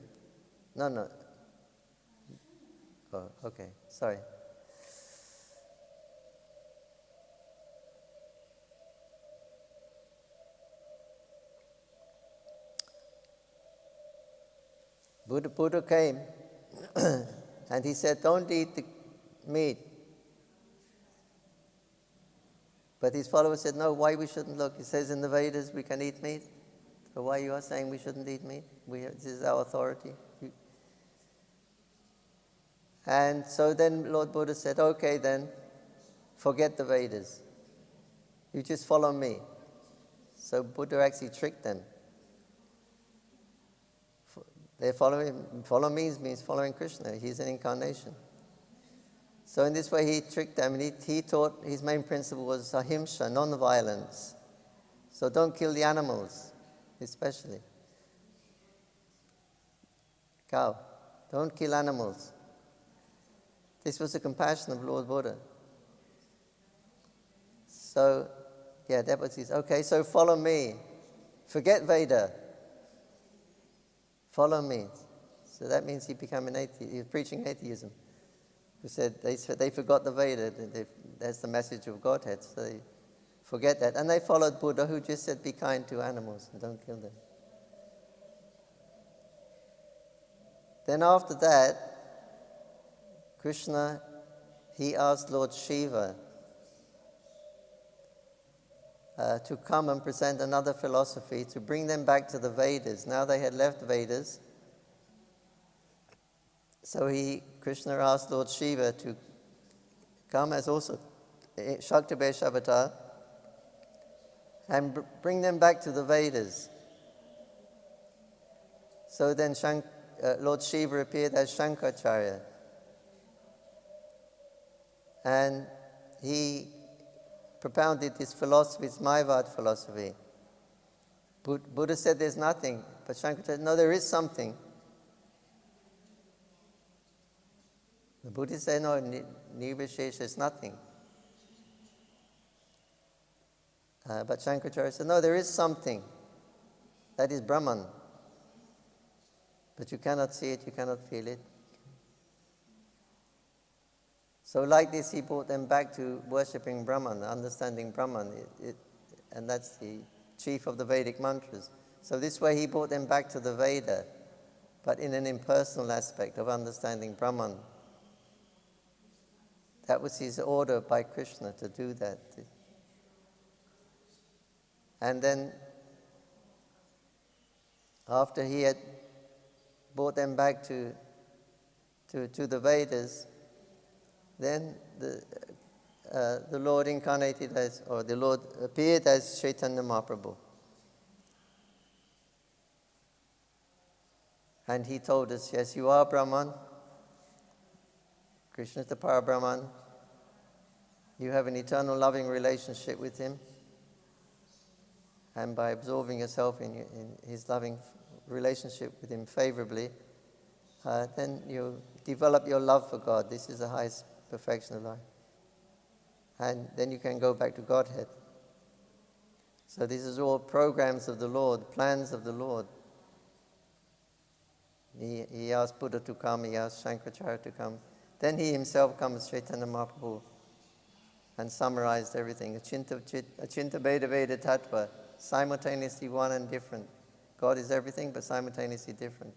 no. Oh, okay, sorry. Buddha came and he said, don't eat the meat. But his followers said, no, why we shouldn't look? It says in the Vedas we can eat meat. So why you are saying we shouldn't eat meat? This is our authority. And so then Lord Buddha said, okay then, forget the Vedas. You just follow me. So Buddha actually tricked them. They follow me means following Krishna. He's an incarnation. So in this way he tricked them, and he taught his main principle was ahimsa, non-violence. So don't kill the animals, especially. Cow, don't kill animals. This was the compassion of Lord Buddha. So, that was his, okay, so follow me. Forget Veda. Follow me. So that means he became an atheist. He was preaching atheism. He said they forgot the Veda. That's the message of Godhead. So they forget that. And they followed Buddha, who just said, be kind to animals and don't kill them. Then after that, Krishna, he asked Lord Shiva to come and present another philosophy, to bring them back to the Vedas. Now they had left Vedas. So Krishna asked Lord Shiva to come as also Shaktavesh avatar and bring them back to the Vedas. So then Lord Shiva appeared as Shankaracharya. And he propounded this philosophy, this Mayavad philosophy. Buddha said there's nothing, but Shankaracharya said, no, there is something. The Buddhists say, no, nirvishesha is nothing. But Shankaracharya said, no, there is something. That is Brahman. But you cannot see it, you cannot feel it. So like this, he brought them back to worshipping Brahman, understanding Brahman. And that's the chief of the Vedic mantras. So this way he brought them back to the Veda, but in an impersonal aspect of understanding Brahman. That was his order by Krishna to do that. And then, after he had brought them back to the Vedas, then the Lord incarnated the Lord appeared as Chaitanya Mahaprabhu. And he told us, yes, you are Brahman. Krishna is the Parabrahman. You have an eternal loving relationship with him. And by absorbing yourself in his loving relationship with him favorably, then you develop your love for God. This is the highest perfection of life. And then you can go back to Godhead. So this is all programs of the Lord, plans of the Lord. He asked Buddha to come, he asked Shankaracharya to come. Then he himself comes, Chaitanya Mahaprabhu, and summarized everything. Achinta Veda Veda Tattva, simultaneously one and different. God is everything, but simultaneously different.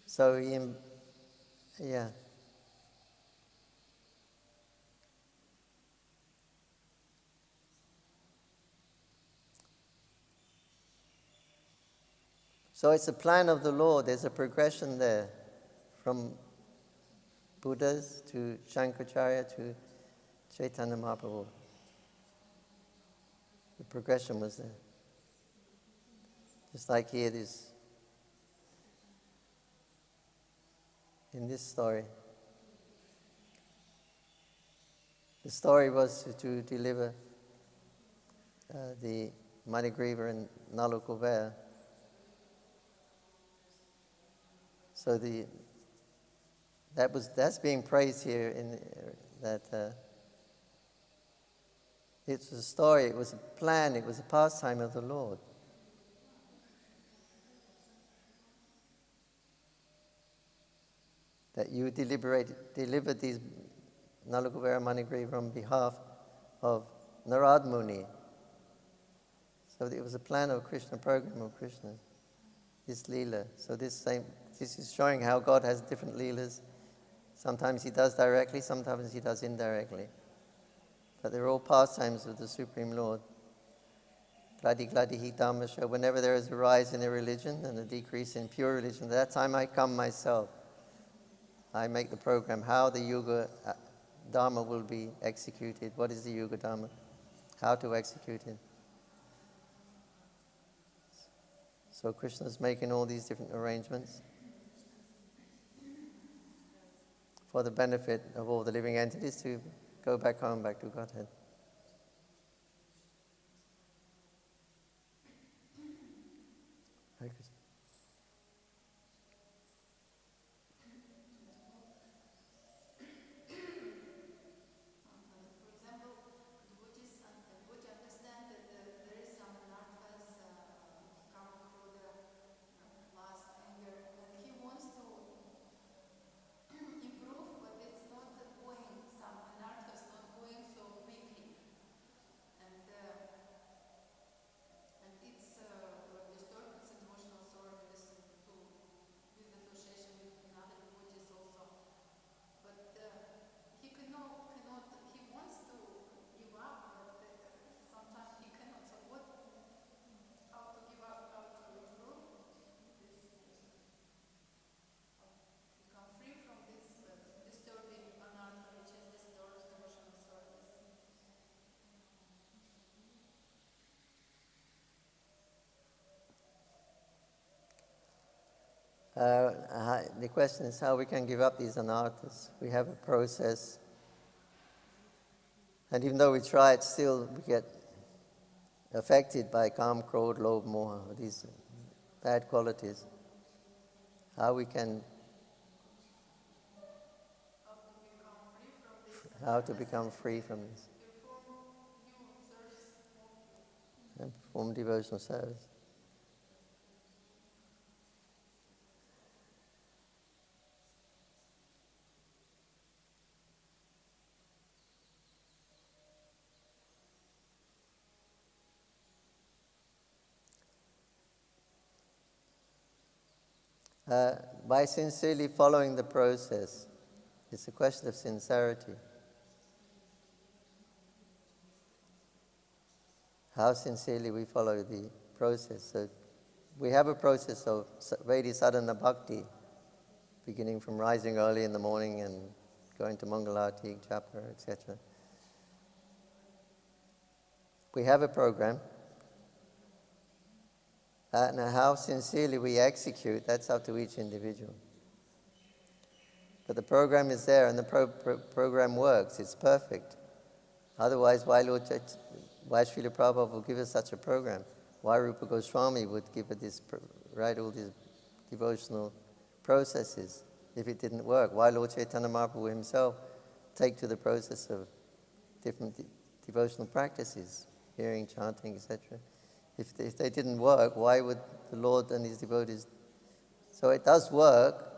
So So it's a plan of the Lord. There's a progression there from Buddhas to Shankaracharya to Chaitanya Mahaprabhu. The progression was there. Just like here, this in this story. The story was to deliver the Manigriva and Nalukubera. So that's being praised here in that it's a story, it was a plan, it was a pastime of the Lord. That you delivered these Nalukubera Manigriva on behalf of Narad Muni. So it was a plan of Krishna, program of Krishna, this Leela. So this is showing how God has different Leelas. Sometimes he does directly, sometimes he does indirectly. But they're all pastimes of the Supreme Lord. Gladi gladi hi dhammasha. Whenever there is a rise in a religion and a decrease in pure religion, at that time I come myself. I make the program, how the Yuga Dharma will be executed. What is the Yuga Dharma? How to execute it. So Krishna's making all these different arrangements for the benefit of all the living entities to go back home, back to Godhead. Hare Krishna. The question is how we can give up these anarthas. We have a process. And even though we try it, still we get affected by kam, krodh, lobh, moha, these bad qualities. How we can... How to become free from this. And perform devotional service. By sincerely following the process, it's a question of sincerity. How sincerely we follow the process. So we have a process of Vedi sadhana bhakti, beginning from rising early in the morning and going to Mangalarti, japa, etc. We have a program. Now how sincerely we execute, that's up to each individual. But the program is there and the program works, it's perfect. Otherwise, why Srila Prabhupada would give us such a program? Why Rupa Goswami would give us write all these devotional processes if it didn't work? Why Lord Chaitanya Mahaprabhu himself take to the process of different devotional practices, hearing, chanting, etc.? If they didn't work, why would the Lord and his devotees... So it does work.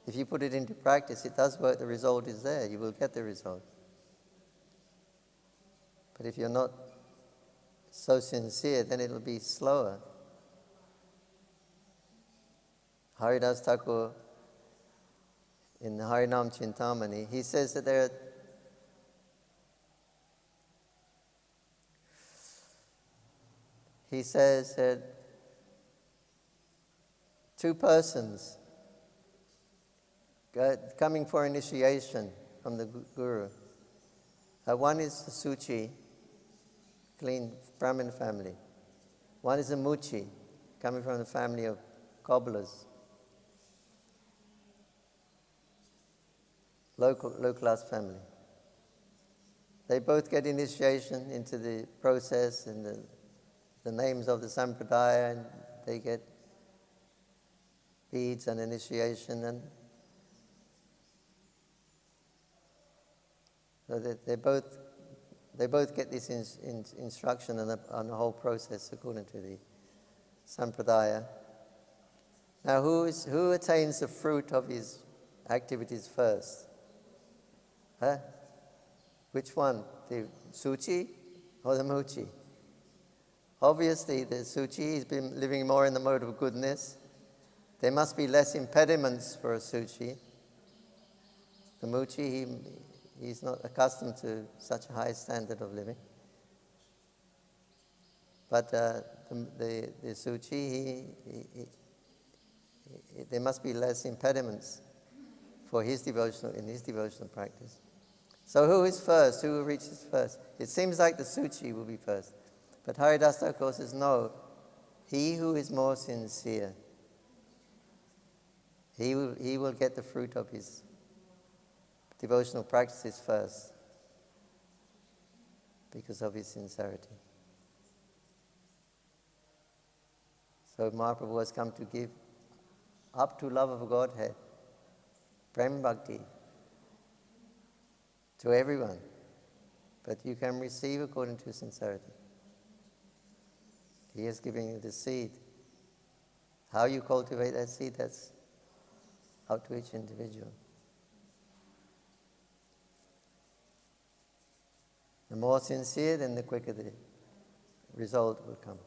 If you put it into practice, it does work, the result is there. You will get the result. But if you're not so sincere, then it'll be slower. Haridas Thakur, in the Harinam Chintamani, he says that there are he says that two persons coming for initiation from the Guru. One is the Suchi, clean Brahmin family. One is a Muchi, coming from the family of cobblers. Low class family. They both get initiation into the process and the names of the Sampradaya, and they get beads and initiation, and so they both get this instruction on the whole process according to the Sampradaya. Now, who attains the fruit of his activities first? Huh? Which one? The Suchi or the Muchi? Obviously, the Suchi has been living more in the mode of goodness. There must be less impediments for a Suchi. The Muchi, he's not accustomed to such a high standard of living. But the Suchi, there must be less impediments for his devotional practice. So who is first? Who reaches first? It seems like the Suchi will be first. But Haridas Thakur says, no, he who is more sincere, he will get the fruit of his devotional practices first because of his sincerity. So Mahaprabhu has come to give up to love of Godhead, Prem Bhakti, to everyone. But you can receive according to sincerity. He is giving you the seed. How you cultivate that seed, that's up to each individual. The more sincere, then the quicker the result will come.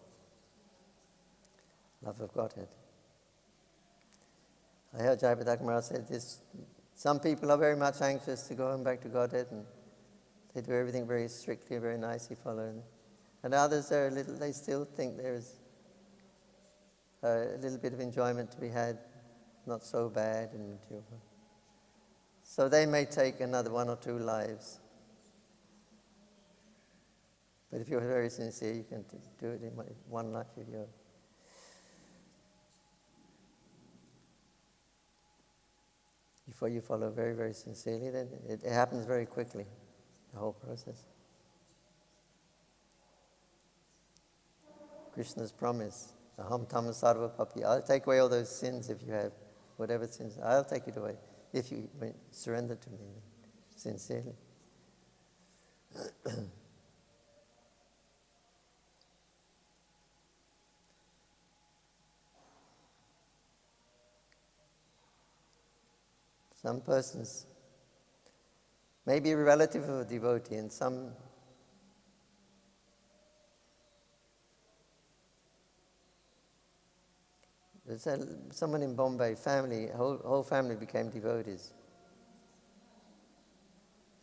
Love of Godhead. I heard Jayapataka Maharaj said this, some people are very much anxious to go back to Godhead, and they do everything very strictly, very nicely following. And others are they still think there is a little bit of enjoyment to be had, not so bad and material. So they may take another 1 or 2 lives. But if you're very sincere, you can do it in one life if you're. Before you follow very, very sincerely, then it happens very quickly, the whole process. Krishna's promise, Aham Tam Sarva Papi, I'll take away all those sins if you have, whatever sins, I'll take it away if you surrender to me sincerely. Some persons may be a relative of a devotee, and there's someone in Bombay, whole family became devotees.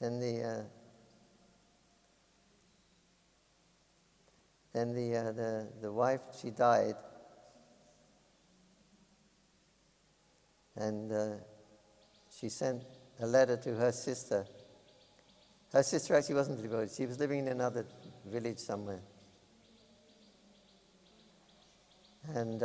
And the wife, she died, and she sent a letter to her sister. Her sister actually wasn't devoted. She was living in another village somewhere. And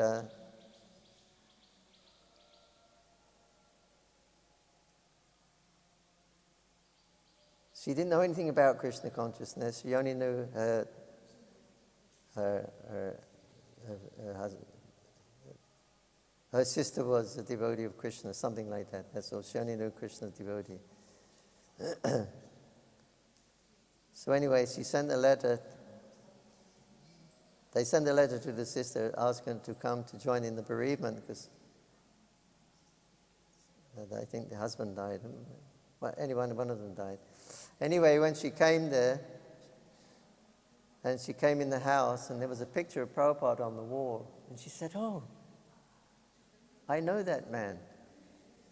she didn't know anything about Krishna consciousness. She only knew her husband. Her sister was a devotee of Krishna, something like that. That's all. She only knew Krishna's devotee. So anyway, she sent a letter. They sent a letter to the sister asking to come to join in the bereavement because I think the husband died. Well, one of them died. Anyway, when she came there, and she came in the house, and there was a picture of Prabhupada on the wall, and she said, "Oh, I know that man."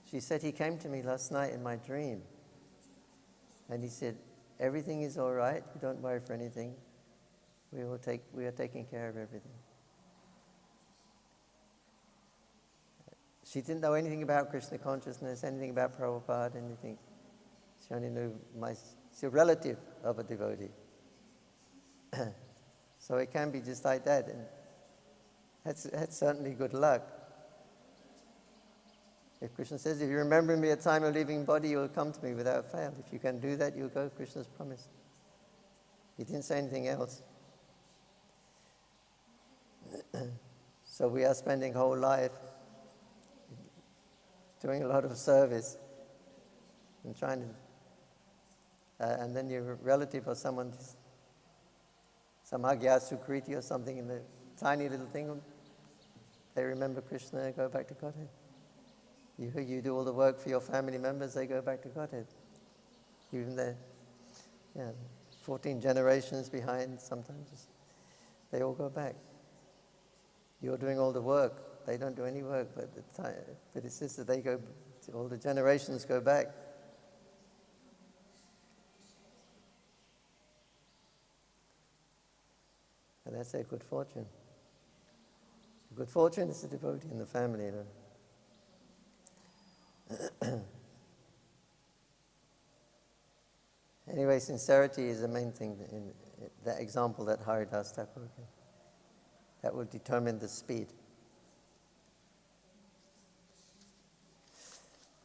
She said, "He came to me last night in my dream. And he said, everything is all right. You don't worry for anything. We are taking care of everything." She didn't know anything about Krishna consciousness, anything about Prabhupada, anything. She only knew she's a relative of a devotee. So it can be just like that. And that's certainly good luck. If Krishna says, if you remember me at time of leaving body, you will come to me without fail. If you can do that, you'll go, Krishna's promised. He didn't say anything else. So we are spending whole life doing a lot of service and trying to, and then your relative or someone, some Agya Sukriti or something in the tiny little thing, they remember Krishna and go back to Godhead. You do all the work for your family members, they go back to Godhead. Even there, 14 generations behind sometimes, they all go back. You're doing all the work, they don't do any work, but it says that they go, all the generations go back. And that's their good fortune. Good fortune is a devotee in the family. You know? Anyway, sincerity is the main thing in that example that Haridas Thakur gave. That will determine the speed.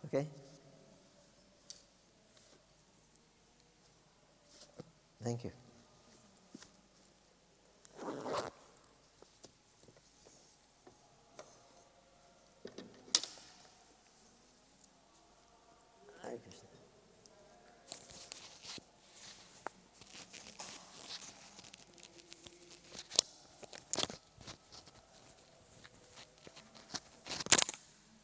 Okay? Thank you.